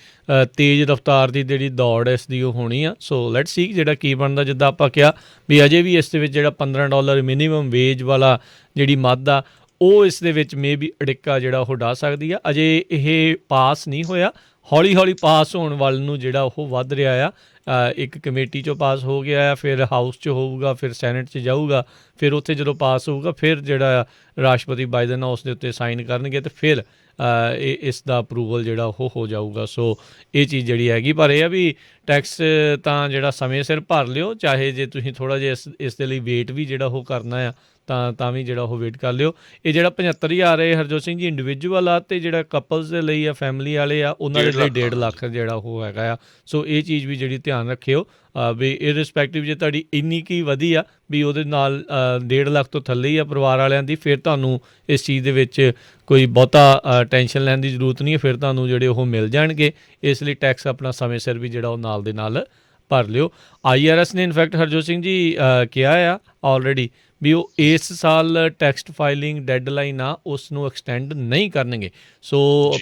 ਤੇਜ਼ ਰਫ਼ਤਾਰ ਦੀ ਜਿਹੜੀ ਦੌੜ ਇਸ ਦੀ ਉਹ ਹੋਣੀ ਆ। ਸੋ ਲੈਟਸ ਸੀ ਜਿਹੜਾ ਕੀ ਬਣਦਾ। ਜਿੱਦਾਂ ਆਪਾਂ ਕਿਹਾ ਵੀ ਅਜੇ ਵੀ ਇਸ ਦੇ ਵਿੱਚ ਜਿਹੜਾ $15 ਮਿਨੀਮਮ ਵੇਜ ਵਾਲਾ ਜਿਹੜੀ ਮੱਦ ਆ ਉਹ ਇਸ ਦੇ ਵਿੱਚ ਮੇ ਵੀ ਅੜਿੱਕਾ ਜਿਹੜਾ ਉਹ ਡਾ ਸਕਦੀ ਆ। ਅਜੇ ਇਹ ਪਾਸ ਨਹੀਂ ਹੋਇਆ, ਹੌਲੀ ਹੌਲੀ ਪਾਸ ਹੋਣ ਵੱਲ ਨੂੰ ਜਿਹੜਾ ਉਹ ਵੱਧ ਰਿਹਾ ਆ। ਇੱਕ ਕਮੇਟੀ 'ਚੋਂ ਪਾਸ ਹੋ ਗਿਆ ਆ, ਫਿਰ ਹਾਊਸ 'ਚ ਹੋਊਗਾ, ਫਿਰ ਸੈਨੇਟ 'ਚ ਜਾਊਗਾ, ਫਿਰ ਉੱਥੇ ਜਦੋਂ ਪਾਸ ਹੋਊਗਾ ਫਿਰ ਜਿਹੜਾ ਰਾਸ਼ਟਰਪਤੀ ਬਾਈਡਨ ਆ ਉਸ ਦੇ ਉੱਤੇ ਸਾਈਨ ਕਰਨਗੇ ਅਤੇ ਫਿਰ ਇਸ ਦਾ ਅਪਰੂਵਲ ਜਿਹੜਾ ਉਹ ਹੋ ਜਾਊਗਾ। ਸੋ ਇਹ ਚੀਜ਼ ਜਿਹੜੀ ਹੈਗੀ, ਪਰ ਇਹ ਆ ਵੀ ਟੈਕਸ ਤਾਂ ਜਿਹੜਾ ਸਮੇਂ ਸਿਰ ਭਰ ਲਿਓ, ਚਾਹੇ ਜੇ ਤੁਸੀਂ ਥੋੜ੍ਹਾ ਜਿਹਾ ਇਸ ਦੇ ਲਈ ਵੇਟ ਵੀ ਜਿਹੜਾ ਉਹ ਕਰਨਾ ਆ ਤਾਂ ਵੀ ਜਿਹੜਾ ਉਹ ਵੇਟ ਕਰ ਲਿਓ। ਇਹ ਜਿਹੜਾ 75,000 ਹੈ ਹਰਜੋਤ ਸਿੰਘ ਜੀ ਇੰਡੀਵਿਜੂਅਲ ਆ, ਅਤੇ ਜਿਹੜਾ ਕਪਲਸ ਦੇ ਲਈ ਆ, ਫੈਮਿਲੀ ਵਾਲੇ ਆ, ਉਹਨਾਂ ਦੇ ਲਈ 1.5 ਲੱਖ ਜਿਹੜਾ ਉਹ ਹੈਗਾ ਆ। ਸੋ ਇਹ ਚੀਜ਼ ਵੀ ਜਿਹੜੀ ਧਿਆਨ ਰੱਖਿਓ ਵੀ ਇਰਰਿਸਪੈਕਟਿਵ ਜੇ ਤੁਹਾਡੀ ਇੰਨੀ ਕੀ ਵਧੀ ਆ ਵੀ ਉਹਦੇ ਨਾਲ 1.5 ਲੱਖ ਤੋਂ ਥੱਲੇ ਹੀ ਆ ਪਰਿਵਾਰ ਵਾਲਿਆਂ ਦੀ, ਫਿਰ ਤੁਹਾਨੂੰ ਇਸ ਚੀਜ਼ ਦੇ ਵਿੱਚ ਕੋਈ ਬਹੁਤਾ ਟੈਨਸ਼ਨ ਲੈਣ ਦੀ ਜ਼ਰੂਰਤ ਨਹੀਂ ਹੈ। ਫਿਰ ਤੁਹਾਨੂੰ ਜਿਹੜੇ ਉਹ ਮਿਲ ਜਾਣਗੇ। ਇਸ ਲਈ ਟੈਕਸ ਆਪਣਾ ਸਮੇਂ ਸਿਰ ਵੀ ਜਿਹੜਾ ਉਹ ਨਾਲ ਦੇ ਨਾਲ ਭਰ ਲਿਓ। IRS ਨੇ ਇਨਫੈਕਟ ਹਰਜੋਤ ਸਿੰਘ ਜੀ ਕਿਹਾ ਆ ਆਲਰੇਡੀ ਵੀ ਉਹ ਇਸ ਸਾਲ ਟੈਕਸਟ ਫਾਈਲਿੰਗ ਡੈਡਲਾਈਨ ਆ ਉਸ ਨੂੰ ਐਕਸਟੈਂਡ ਨਹੀਂ ਕਰਨਗੇ। ਸੋ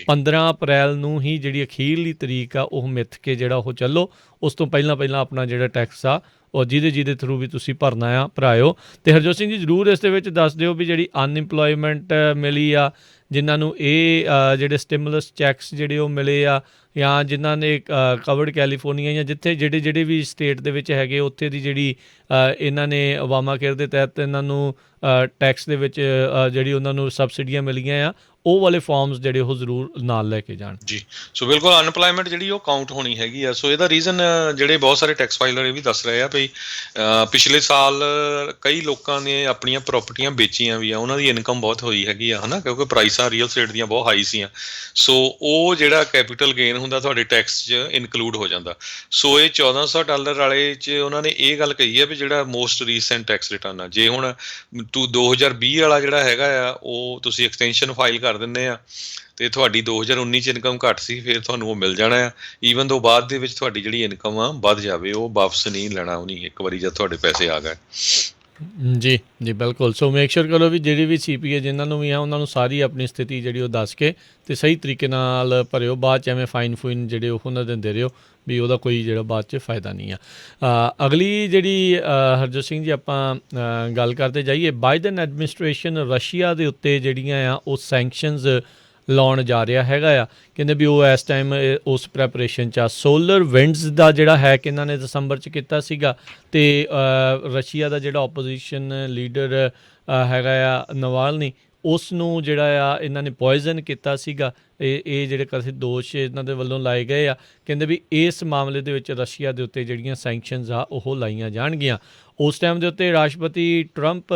15 ਅਪ੍ਰੈਲ ਨੂੰ ਹੀ ਜਿਹੜੀ ਅਖੀਰਲੀ ਤਰੀਕ ਆ ਉਹ ਮਿੱਥ ਕੇ ਜਿਹੜਾ ਉਹ ਚੱਲੋ। ਉਸ ਤੋਂ ਪਹਿਲਾਂ ਆਪਣਾ ਜਿਹੜਾ ਟੈਕਸ ਆ ਉਹ ਜਿਹਦੇ ਥਰੂ ਵੀ ਤੁਸੀਂ ਭਰਨਾ ਆ ਭਰਾਇਓ। ਅਤੇ ਹਰਜੋਤ ਸਿੰਘ ਜੀ ਜ਼ਰੂਰ ਇਸ ਦੇ ਵਿੱਚ ਦੱਸ ਦਿਓ ਵੀ ਜਿਹੜੀ ਅਨਇੰਪਲੋਇਮੈਂਟ ਮਿਲੀ ਆ, ਜਿਨ੍ਹਾਂ ਨੂੰ ਇਹ ਜਿਹੜੇ ਸਟਿਮੂਲਸ ਚੈੱਕਸ ਜਿਹੜੇ ਉਹ ਮਿਲੇ ਆ, ਜਾਂ ਜਿਨ੍ਹਾਂ ਨੇ ਕਵਰਡ ਕੈਲੀਫੋਰਨੀਆ ਜਾਂ ਜਿੱਥੇ ਜਿਹੜੇ ਵੀ ਸਟੇਟ ਦੇ ਵਿੱਚ ਹੈਗੇ ਉੱਥੇ ਦੀ ਜਿਹੜੀ ਇਹਨਾਂ ਨੇ ਓਬਾਮਾ ਕੇਅਰ ਦੇ ਤਹਿਤ ਇਹਨਾਂ ਨੂੰ ਟੈਕਸ ਦੇ ਵਿੱਚ ਜਿਹੜੀ ਉਹਨਾਂ ਨੂੰ ਸਬਸਿਡੀਆਂ ਮਿਲੀਆਂ ਆ, ਉਹ ਵਾਲੇ ਫਾਰਮਸ ਜਿਹੜੇ ਉਹ ਜ਼ਰੂਰ ਨਾਲ ਲੈ ਕੇ ਜਾਣ ਜੀ। ਸੋ ਬਿਲਕੁਲ ਅਨਪਲਾਇਮੈਂਟ ਜਿਹੜੀ ਉਹ ਕਾਊਂਟ ਹੋਣੀ ਹੈਗੀ ਆ। ਸੋ ਇਹਦਾ ਰੀਜ਼ਨ ਜਿਹੜੇ ਬਹੁਤ ਸਾਰੇ ਟੈਕਸ ਫਾਈਲਰ ਇਹ ਵੀ ਦੱਸ ਰਹੇ ਆ ਵੀ ਪਿਛਲੇ ਸਾਲ ਕਈ ਲੋਕਾਂ ਨੇ ਆਪਣੀਆਂ ਪ੍ਰੋਪਰਟੀਆਂ ਵੇਚੀਆਂ ਵੀ ਆ, ਉਹਨਾਂ ਦੀ ਇਨਕਮ ਬਹੁਤ ਹੋਈ ਹੈਗੀ ਆ, ਹੈ ਨਾ, ਕਿਉਂਕਿ ਪ੍ਰਾਈਸਾਂ ਰੀਅਲ ਸਟੇਟ ਦੀਆਂ ਬਹੁਤ ਹਾਈ ਸੀਆਂ। ਸੋ ਉਹ ਜਿਹੜਾ ਕੈਪੀਟਲ ਗੇਨ ਹੁੰਦਾ ਤੁਹਾਡੇ ਟੈਕਸ 'ਚ ਇਨਕਲੂਡ ਹੋ ਜਾਂਦਾ। ਸੋ ਇਹ $1400 ਵਾਲੇ 'ਚ ਉਹਨਾਂ ਨੇ ਇਹ ਗੱਲ ਕਹੀ ਹੈ ਵੀ ਜਿਹੜਾ ਮੋਸਟ ਰੀਸੈਂਟ ਟੈਕਸ ਰਿਟਰਨ ਆ, ਜੇ ਹੁਣ 2020 ਵਾਲਾ ਜਿਹੜਾ ਹੈਗਾ ਆ ਉਹ ਤੁਸੀਂ ਐਕਸਟੈਂਸ਼ਨ ਫਾਈਲ ਕਰ ਦਿੰਦੇ ਆ ਤੇ ਤੁਹਾਡੀ 2019 'ਚ ਇਨਕਮ ਘੱਟ ਸੀ, ਫਿਰ ਤੁਹਾਨੂੰ ਉਹ ਮਿਲ ਜਾਣਾ ਆ। ਈਵਨ ਦੋ ਬਾਅਦ ਦੇ ਵਿੱਚ ਤੁਹਾਡੀ ਜਿਹੜੀ ਇਨਕਮ ਆ ਵੱਧ ਜਾਵੇ, ਉਹ ਵਾਪਸ ਨਹੀਂ ਲੈਣਾ ਉਹਨੇ ਇੱਕ ਵਾਰੀ ਜਦ ਤੁਹਾਡੇ ਪੈਸੇ ਆ ਗਏ। ਜੀ ਬਿਲਕੁਲ। ਸੋ ਮੇਕ ਸ਼ੋਰ ਕਰੋ ਵੀ ਜਿਹੜੀ ਵੀ CPA ਜਿਨ੍ਹਾਂ ਨੂੰ ਵੀ ਆ ਉਹਨਾਂ ਨੂੰ ਸਾਰੀ ਆਪਣੀ ਸਥਿਤੀ ਜਿਹੜੀ ਉਹ ਦੱਸ ਕੇ ਅਤੇ ਸਹੀ ਤਰੀਕੇ ਨਾਲ ਭਰਿਓ। ਬਾਅਦ 'ਚ ਐਵੇਂ ਫਾਈਨ ਜਿਹੜੇ ਉਹ ਉਹਨਾਂ ਦਿੰਦੇ ਰਿਓ ਵੀ ਉਹਦਾ ਕੋਈ ਜਿਹੜਾ ਬਾਅਦ 'ਚ ਫਾਇਦਾ ਨਹੀਂ ਆ। ਅਗਲੀ ਜਿਹੜੀ ਹਰਜੋਤ ਸਿੰਘ ਜੀ ਆਪਾਂ ਗੱਲ ਕਰਦੇ ਜਾਈਏ, ਬਾਈਡਨ ਐਡਮਿਨਿਸਟ੍ਰੇਸ਼ਨ ਰਸ਼ੀਆ ਦੇ ਉੱਤੇ ਜਿਹੜੀਆਂ ਆ ਉਹ ਸੈਂਕਸ਼ਨਸ ਲਾਉਣ ਜਾ ਰਿਹਾ ਹੈਗਾ ਆ। ਕਹਿੰਦੇ ਵੀ ਉਹ ਇਸ ਟਾਈਮ ਉਸ ਪ੍ਰੈਪਰੇਸ਼ਨ 'ਚ ਆ। ਸੋਲਰ ਵਿੰਡਸ ਦਾ ਜਿਹੜਾ ਹੈ ਕਿ ਇਹਨਾਂ ਨੇ ਦਸੰਬਰ 'ਚ ਕੀਤਾ ਸੀਗਾ, ਅਤੇ ਰਸ਼ੀਆ ਦਾ ਜਿਹੜਾ ਓਪੋਜੀਸ਼ਨ ਲੀਡਰ ਹੈਗਾ ਆ ਨਵਾਲਨੀ, ਉਸ ਨੂੰ ਜਿਹੜਾ ਆ ਇਹਨਾਂ ਨੇ ਪੋਇਜ਼ਨ ਕੀਤਾ ਸੀਗਾ। ਇਹ ਜਿਹੜੇ ਕਥਿਤ ਦੋਸ਼ ਇਹਨਾਂ ਦੇ ਵੱਲੋਂ ਲਾਏ ਗਏ ਆ। ਕਹਿੰਦੇ ਵੀ ਇਸ ਮਾਮਲੇ ਦੇ ਵਿੱਚ ਰਸ਼ੀਆ ਦੇ ਉੱਤੇ ਜਿਹੜੀਆਂ ਸੈਂਕਸ਼ਨਸ ਆ ਉਹ ਲਾਈਆਂ ਜਾਣਗੀਆਂ। ਉਸ ਟਾਈਮ ਦੇ ਉੱਤੇ ਰਾਸ਼ਟਰਪਤੀ ਟਰੰਪ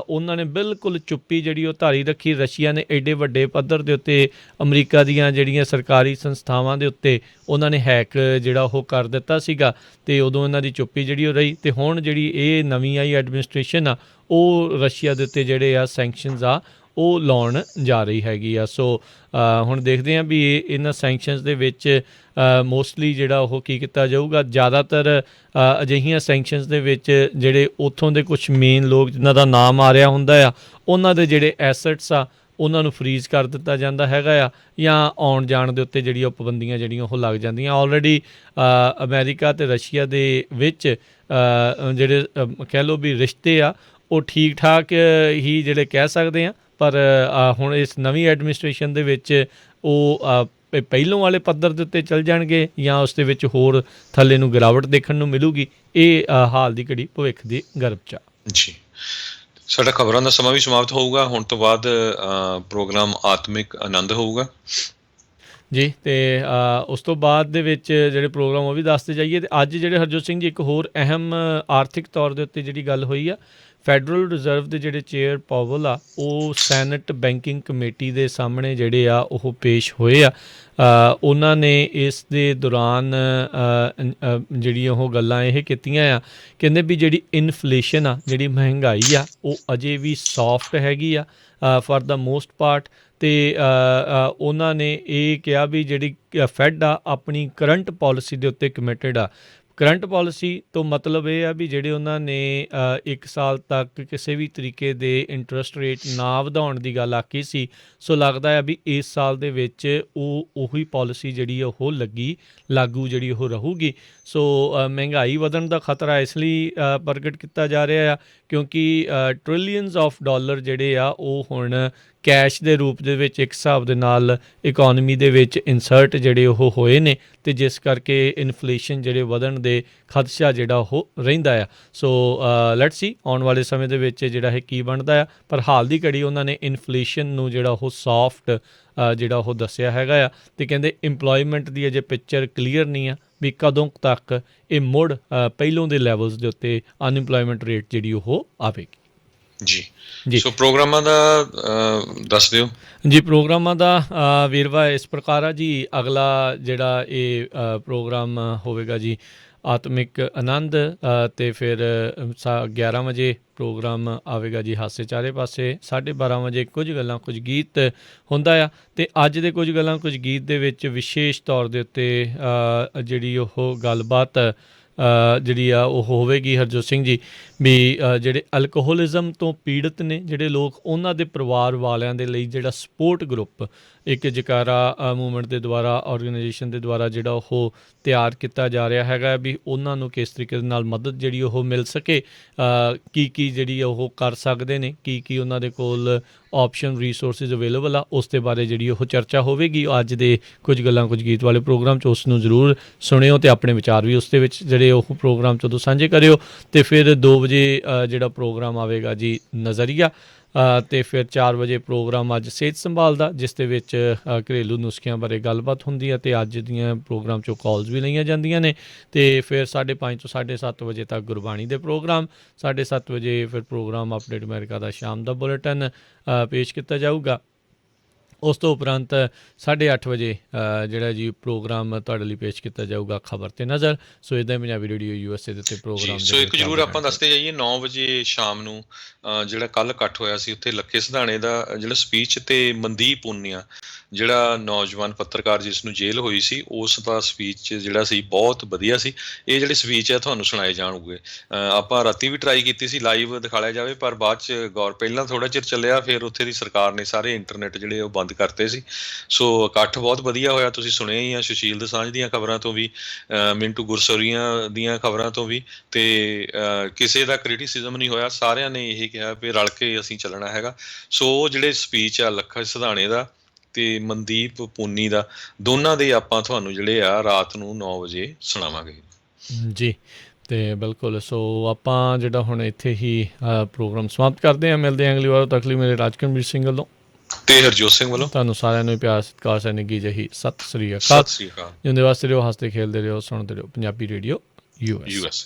ਉਹਨਾਂ ਨੇ ਬਿਲਕੁਲ ਚੁੱਪੀ ਜਿਹੜੀ ਉਹ ਧਾਰੀ ਰੱਖੀ। ਰਸ਼ੀਆ ਨੇ ਐਡੇ ਵੱਡੇ ਪੱਧਰ ਦੇ ਉੱਤੇ ਅਮਰੀਕਾ ਦੀਆਂ ਜਿਹੜੀਆਂ ਸਰਕਾਰੀ ਸੰਸਥਾਵਾਂ ਦੇ ਉੱਤੇ ਉਹਨਾਂ ਨੇ ਹੈਕ ਜਿਹੜਾ ਉਹ ਕਰ ਦਿੱਤਾ ਸੀਗਾ, ਅਤੇ ਉਦੋਂ ਇਹਨਾਂ ਦੀ ਚੁੱਪੀ ਜਿਹੜੀ ਉਹ ਰਹੀ। ਅਤੇ ਹੁਣ ਜਿਹੜੀ ਇਹ ਨਵੀਂ ਆਈ ਐਡਮਿਨਿਸਟ੍ਰੇਸ਼ਨ ਆ ਉਹ ਰਸ਼ੀਆ ਦੇ ਉੱਤੇ ਜਿਹੜੇ ਆ ਸੈਂਕਸ਼ਨਸ ਆ ਉਹ ਲਾਉਣ ਜਾ ਰਹੀ ਹੈਗੀ ਆ। ਸੋ ਹੁਣ ਦੇਖਦੇ ਹਾਂ ਵੀ ਇਹਨਾਂ ਸੈਂਕਸ਼ਨਸ ਦੇ ਵਿੱਚ ਮੋਸਟਲੀ ਜਿਹੜਾ ਉਹ ਕੀ ਕੀਤਾ ਜਾਊਗਾ। ਜ਼ਿਆਦਾਤਰ ਅਜਿਹੀਆਂ ਸੈਂਕਸ਼ਨਸ ਦੇ ਵਿੱਚ ਜਿਹੜੇ ਉੱਥੋਂ ਦੇ ਕੁਛ ਮੇਨ ਲੋਕ ਜਿਨ੍ਹਾਂ ਦਾ ਨਾਮ ਆ ਰਿਹਾ ਹੁੰਦਾ ਆ, ਉਹਨਾਂ ਦੇ ਜਿਹੜੇ ਐਸਟਸ ਆ ਉਹਨਾਂ ਨੂੰ ਫਰੀਜ਼ ਕਰ ਦਿੱਤਾ ਜਾਂਦਾ ਹੈਗਾ ਆ, ਜਾਂ ਆਉਣ ਜਾਣ ਦੇ ਉੱਤੇ ਜਿਹੜੀਆਂ ਪਾਬੰਦੀਆਂ ਜਿਹੜੀਆਂ ਉਹ ਲੱਗ ਜਾਂਦੀਆਂ। ਆਲਰੇਡੀ ਅਮਰੀਕਾ ਅਤੇ ਰਸ਼ੀਆ ਦੇ ਵਿੱਚ ਜਿਹੜੇ ਕਹਿ ਲਓ ਵੀ ਰਿਸ਼ਤੇ ਆ ਉਹ ਠੀਕ ਠਾਕ ਹੀ ਜਿਹੜੇ ਕਹਿ ਸਕਦੇ ਹਾਂ, ਪਰ ਹੁਣ ਇਸ ਨਵੀਂ ਐਡਮਿਨਿਸਟ੍ਰੇਸ਼ਨ ਦੇ ਵਿੱਚ ਉਹ ਪਹਿਲੋਂ ਵਾਲੇ ਪੱਧਰ ਦੇ ਉੱਤੇ ਚੱਲ ਜਾਣਗੇ ਜਾਂ ਉਸ ਦੇ ਵਿੱਚ ਹੋਰ ਥੱਲੇ ਨੂੰ ਗਿਰਾਵਟ ਦੇਖਣ ਨੂੰ ਮਿਲੂਗੀ। ਇਹ ਹਾਲ ਦੀ ਘੜੀ ਭਵਿੱਖ ਦੀ ਗਰਭ 'ਚ ਜੀ। ਸਾਡਾ ਖਬਰਾਂ ਦਾ ਸਮਾਂ ਵੀ ਸਮਾਪਤ ਹੋਊਗਾ। ਹੁਣ ਤੋਂ ਬਾਅਦ ਪ੍ਰੋਗਰਾਮ ਆਤਮਿਕ ਆਨੰਦ ਹੋਊਗਾ ਜੀ, ਅਤੇ ਉਸ ਤੋਂ ਬਾਅਦ ਦੇ ਵਿੱਚ ਜਿਹੜੇ ਪ੍ਰੋਗਰਾਮ ਉਹ ਵੀ ਦੱਸਦੇ ਜਾਈਏ। ਅਤੇ ਅੱਜ ਜਿਹੜੇ ਹਰਜੋਤ ਸਿੰਘ ਜੀ ਇੱਕ ਹੋਰ ਅਹਿਮ ਆਰਥਿਕ ਤੌਰ ਦੇ ਉੱਤੇ ਜਿਹੜੀ ਗੱਲ ਹੋਈ ਆ, ਫੈਡਰਲ ਰਿਜ਼ਰਵ ਦੇ ਜਿਹੜੇ ਚੇਅਰ ਪਾਵਲ ਆ ਉਹ ਸੈਨੇਟ ਬੈਂਕਿੰਗ ਕਮੇਟੀ ਦੇ ਸਾਹਮਣੇ ਜਿਹੜੇ ਆ ਉਹ ਪੇਸ਼ ਹੋਏ ਆ। ਉਹਨਾਂ ਨੇ ਇਸ ਦੇ ਦੌਰਾਨ ਜਿਹੜੀਆਂ ਉਹ ਗੱਲਾਂ ਇਹ ਕੀਤੀਆਂ ਆ। ਕਹਿੰਦੇ ਵੀ ਜਿਹੜੀ ਇਨਫਲੇਸ਼ਨ ਆ, ਜਿਹੜੀ ਮਹਿੰਗਾਈ ਆ, ਉਹ ਅਜੇ ਵੀ ਸੌਫਟ ਹੈਗੀ ਆ ਫਾਰ ਦਾ ਮੋਸਟ ਪਾਰਟ। ਅਤੇ ਉਹਨਾਂ ਨੇ ਇਹ ਕਿਹਾ ਵੀ ਜਿਹੜੀ ਫੈਡ ਆ ਆਪਣੀ ਕਰੰਟ ਪੋਲਿਸੀ ਦੇ ਉੱਤੇ ਕਮਿਟਡ ਆ। ਕਰੰਟ ਪੋਲਿਸੀ ਤੋਂ ਮਤਲਬ ਇਹ ਆ ਵੀ ਜਿਹੜੇ ਉਹਨਾਂ ਨੇ 1 ਸਾਲ ਤੱਕ ਕਿਸੇ ਵੀ ਤਰੀਕੇ ਦੇ ਇੰਟਰਸਟ ਰੇਟ ਨਾ ਵਧਾਉਣ ਦੀ ਗੱਲ ਆਖੀ ਸੀ। ਸੋ ਲੱਗਦਾ ਆ ਵੀ ਇਸ ਸਾਲ ਦੇ ਵਿੱਚ ਉਹੀ ਪੋਲਿਸੀ ਜਿਹੜੀ ਉਹ ਲਾਗੂ ਜਿਹੜੀ ਉਹ ਰਹੂਗੀ। ਸੋ ਮਹਿੰਗਾਈ ਵਧਣ ਦਾ ਖਤਰਾ ਇਸ ਲਈ ਪ੍ਰਗਟ ਕੀਤਾ ਜਾ ਰਿਹਾ ਆ ਕਿਉਂਕਿ ਟ੍ਰਿਲੀਅਨਸ ਆਫ ਡਾਲਰ ਜਿਹੜੇ ਆ ਉਹ ਹੁਣ ਕੈਸ਼ ਦੇ ਰੂਪ ਦੇ ਵਿੱਚ ਇੱਕ ਹਿਸਾਬ ਦੇ ਨਾਲ ਇਕੋਨਮੀ ਦੇ ਵਿੱਚ ਇਨਸਰਟ ਜਿਹੜੇ ਉਹ ਹੋਏ ਨੇ, ਅਤੇ ਜਿਸ ਕਰਕੇ ਇਨਫਲੇਸ਼ਨ ਜਿਹੜੇ ਵਧਣ ਦੇ ਖਦਸ਼ਾ ਜਿਹੜਾ ਉਹ ਰਹਿੰਦਾ ਆ। ਸੋ ਲੈਟਸ ਸੀ ਆਉਣ ਵਾਲੇ ਸਮੇਂ ਦੇ ਵਿੱਚ ਜਿਹੜਾ ਇਹ ਕੀ ਬਣਦਾ ਆ, ਪਰ ਹਾਲ ਦੀ ਘੜੀ ਉਹਨਾਂ ਨੇ ਇਨਫਲੇਸ਼ਨ ਨੂੰ ਜਿਹੜਾ ਉਹ ਸੌਫਟ ਜਿਹੜਾ ਉਹ ਦੱਸਿਆ ਹੈਗਾ ਆ। ਅਤੇ ਕਹਿੰਦੇ ਇੰਪਲੋਇਮੈਂਟ ਦੀ ਅਜੇ ਪਿਕਚਰ ਕਲੀਅਰ ਨਹੀਂ ਆ ਵੀ ਕਦੋਂ ਤੱਕ ਇਹ ਮੁੜ ਪਹਿਲੋਂ ਦੇ ਲੈਵਲਸ ਦੇ ਉੱਤੇ ਅਨਇੰਪਲੋਇਮੈਂਟ ਰੇਟ ਜਿਹੜੀ ਉਹ ਆਵੇਗੀ। ਜੀ ਸੋ ਪ੍ਰੋਗਰਾਮਾਂ ਦਾ ਦੱਸ ਦਿਓ ਜੀ। ਪ੍ਰੋਗਰਾਮਾਂ ਦਾ ਵੇਰਵਾ ਇਸ ਪ੍ਰਕਾਰ ਆ ਜੀ। ਅਗਲਾ ਜਿਹੜਾ ਇਹ ਪ੍ਰੋਗਰਾਮ ਹੋਵੇਗਾ ਜੀ ਆਤਮਿਕ ਆਨੰਦ, ਅਤੇ ਫਿਰ 11 ਵਜੇ ਪ੍ਰੋਗਰਾਮ ਆਵੇਗਾ ਜੀ ਹਾਸੇ ਚਾਰੇ ਪਾਸੇ। 12:30 ਵਜੇ ਕੁਝ ਗੱਲਾਂ ਕੁਝ ਗੀਤ ਹੁੰਦਾ ਆ, ਅਤੇ ਅੱਜ ਦੇ ਕੁਝ ਗੱਲਾਂ ਕੁਝ ਗੀਤ ਦੇ ਵਿੱਚ ਵਿਸ਼ੇਸ਼ ਤੌਰ ਦੇ ਉੱਤੇ ਜਿਹੜੀ ਉਹ ਗੱਲਬਾਤ ਜਿਹੜੀ ਆ ਉਹ ਹੋਵੇਗੀ ਹਰਜੋਤ ਸਿੰਘ ਜੀ ਵੀ ਜਿਹੜੇ ਅਲਕੋਹਲਿਜ਼ਮ ਤੋਂ ਪੀੜਤ ਨੇ ਜਿਹੜੇ ਲੋਕ ਉਹਨਾਂ ਦੇ ਪਰਿਵਾਰ ਵਾਲਿਆਂ ਦੇ ਲਈ ਜਿਹੜਾ ਸਪੋਰਟ ਗਰੁੱਪ ਇੱਕ ਜਕਾਰਾ ਮੂਵਮੈਂਟ ਦੇ ਦੁਆਰਾ ਆਰਗੇਨਾਈਜੇਸ਼ਨ ਦੇ ਦੁਆਰਾ ਜਿਹੜਾ ਉਹ ਤਿਆਰ ਕੀਤਾ ਜਾ ਰਿਹਾ ਹੈਗਾ ਵੀ ਉਹਨਾਂ ਨੂੰ ਕਿਸ ਤਰੀਕੇ ਦੇ ਨਾਲ ਮਦਦ ਜਿਹੜੀ ਉਹ ਮਿਲ ਸਕੇ, ਕੀ ਜਿਹੜੀ ਉਹ ਕਰ ਸਕਦੇ ਨੇ, ਕੀ ਉਹਨਾਂ ਦੇ ਕੋਲ ਆਪਸ਼ਨ ਰਿਸੋਰਸਿਸ ਅਵੇਲੇਬਲ ਆ, ਉਸ ਦੇ ਬਾਰੇ ਜਿਹੜੀ ਉਹ ਚਰਚਾ ਹੋਵੇਗੀ ਅੱਜ ਦੇ ਕੁਝ ਗੱਲਾਂ ਕੁਝ ਗੀਤ ਵਾਲੇ ਪ੍ਰੋਗਰਾਮ 'ਚ। ਉਸ ਨੂੰ ਜ਼ਰੂਰ ਸੁਣਿਓ ਅਤੇ ਆਪਣੇ ਵਿਚਾਰ ਵੀ ਉਸ ਦੇ ਵਿੱਚ ਜਿਹੜੇ ਉਹ ਪ੍ਰੋਗਰਾਮ 'ਚ ਉਦੋਂ ਸਾਂਝੇ ਕਰਿਓ। ਅਤੇ ਫਿਰ 2 ਵਜੇ ਜਿਹੜਾ ਪ੍ਰੋਗਰਾਮ ਆਵੇਗਾ ਜੀ ਨਜ਼ਰੀਆ, ਅਤੇ ਫਿਰ 4 ਵਜੇ ਪ੍ਰੋਗਰਾਮ ਅੱਜ ਸਿਹਤ ਸੰਭਾਲ ਦਾ, ਜਿਸ ਦੇ ਵਿੱਚ ਘਰੇਲੂ ਨੁਸਖਿਆਂ ਬਾਰੇ ਗੱਲਬਾਤ ਹੁੰਦੀ ਹੈ ਅਤੇ ਅੱਜ ਦੀਆਂ ਪ੍ਰੋਗਰਾਮ 'ਚੋਂ ਕਾਲਸ ਵੀ ਲਈਆਂ ਜਾਂਦੀਆਂ ਨੇ। ਅਤੇ ਫਿਰ 5:30 ਤੋਂ 7:30 ਵਜੇ ਤੱਕ ਗੁਰਬਾਣੀ ਦੇ ਪ੍ਰੋਗਰਾਮ, 7:30 ਵਜੇ ਫਿਰ ਪ੍ਰੋਗਰਾਮ ਅਪਡੇਟ ਅਮਰੀਕਾ ਦਾ ਸ਼ਾਮ ਦਾ ਬੁਲੇਟਿਨ ਪੇਸ਼ ਕੀਤਾ ਜਾਊਗਾ। ਉਸ ਤੋਂ ਉਪਰੰਤ 8:30 ਵਜੇ ਜਿਹੜਾ ਜੀ ਪ੍ਰੋਗਰਾਮ ਤੁਹਾਡੇ ਲਈ ਪੇਸ਼ ਕੀਤਾ ਜਾਊਗਾ ਖਬਰ ਤੇ ਨਜ਼ਰ। ਸੋ ਇੱਦਾਂ ਪੰਜਾਬੀ ਰੇਡੀਓ USA ਦੇ ਉੱਤੇ ਪ੍ਰੋਗਰਾਮ। ਸੋ ਇੱਕ ਜ਼ਰੂਰ ਆਪਾਂ ਦੱਸਦੇ ਜਾਈਏ 9 ਵਜੇ ਸ਼ਾਮ ਨੂੰ ਜਿਹੜਾ ਕੱਲ੍ਹ ਇਕੱਠ ਹੋਇਆ ਸੀ ਉੱਥੇ ਲੱਖੇ ਸਿਧਾਣੇ ਦਾ ਜਿਹੜਾ ਸਪੀਚ ਅਤੇ ਮਨਦੀਪ ਪੂਨੀਆ ਜਿਹੜਾ ਨੌਜਵਾਨ ਪੱਤਰਕਾਰ ਜਿਸ ਨੂੰ ਜੇਲ੍ਹ ਹੋਈ ਸੀ, ਉਸ ਦਾ ਸਪੀਚ ਜਿਹੜਾ ਸੀ ਬਹੁਤ ਵਧੀਆ ਸੀ। ਇਹ ਜਿਹੜੇ ਸਪੀਚ ਹੈ ਤੁਹਾਨੂੰ ਸੁਣਾਏ ਜਾਣਗੇ। ਆਪਾਂ ਰਾਤੀ ਵੀ ਟਰਾਈ ਕੀਤੀ ਸੀ ਲਾਈਵ ਦਿਖਾਇਆ ਜਾਵੇ, ਪਰ ਬਾਅਦ 'ਚ ਪਹਿਲਾਂ ਥੋੜ੍ਹਾ ਚਿਰ ਚੱਲਿਆ, ਫਿਰ ਉੱਥੇ ਦੀ ਸਰਕਾਰ ਨੇ ਸਾਰੇ ਇੰਟਰਨੈਟ ਜਿਹੜੇ ਉਹ ਬੰਦ ਕਰਤੇ ਸੀ। ਸੋ ਇਕੱਠ ਬਹੁਤ ਵਧੀਆ ਹੋਇਆ, ਤੁਸੀਂ ਸੁਣਿਆ ਹੀ ਆ ਸੁਸ਼ੀਲ ਦੋਸਾਂਝ ਦੀਆਂ ਖਬਰਾਂ ਤੋਂ ਵੀ, ਮਿੰਟੂ ਗੁਰਸੋਰੀਆਂ ਦੀਆਂ ਖਬਰਾਂ ਤੋਂ ਵੀ, ਅਤੇ ਕਿਸੇ ਦਾ ਕ੍ਰਿਟਿਸਿਜ਼ਮ ਨਹੀਂ ਹੋਇਆ। ਸਾਰਿਆਂ ਨੇ ਇਹ ਕਿਹਾ ਵੀ ਰਲ ਕੇ ਅਸੀਂ ਚੱਲਣਾ ਹੈਗਾ। ਸੋ ਜਿਹੜੇ ਸਪੀਚ ਆ ਲੱਖਾ ਸਿਧਾਣੇ ਦਾ ਅਤੇ ਮਨਦੀਪ ਪੂਨੀ ਦਾ, ਦੋਨਾਂ ਦੇ ਆਪਾਂ ਤੁਹਾਨੂੰ ਜਿਹੜੇ ਆ ਰਾਤ ਨੂੰ 9 ਵਜੇ ਸੁਣਾਵਾਂਗੇ ਜੀ। ਅਤੇ ਬਿਲਕੁਲ, ਸੋ ਆਪਾਂ ਜਿਹੜਾ ਹੁਣ ਇੱਥੇ ਹੀ ਪ੍ਰੋਗਰਾਮ ਸਮਾਪਤ ਕਰਦੇ ਹਾਂ। ਮਿਲਦੇ ਹਾਂ ਅਗਲੀ ਵਾਰ, ਤੱਕ ਲਈ ਮੇਰੇ ਰਾਜਕਰਮਜੀਤ ਸਿੰਘ ਵੱਲੋਂ ਤੇ ਹਰਜੋਤ ਸਿੰਘ ਵੱਲੋਂ ਤੁਹਾਨੂੰ ਸਾਰਿਆਂ ਨੂੰ ਪਿਆਰ ਸਤਿਕਾਰ ਸੈਨਿਕ ਨਿੱਘੀ ਜਿਹੀ ਸਤਿ ਸ੍ਰੀ ਅਕਾਲ। ਜਿਉਂਦੇ ਵਾਸਤੇ ਰਹੋ, ਹੱਸਦੇ ਖੇਲਦੇ ਰਹੋ, ਸੁਣਦੇ ਰਹੋ ਪੰਜਾਬੀ ਰੇਡੀਓ US।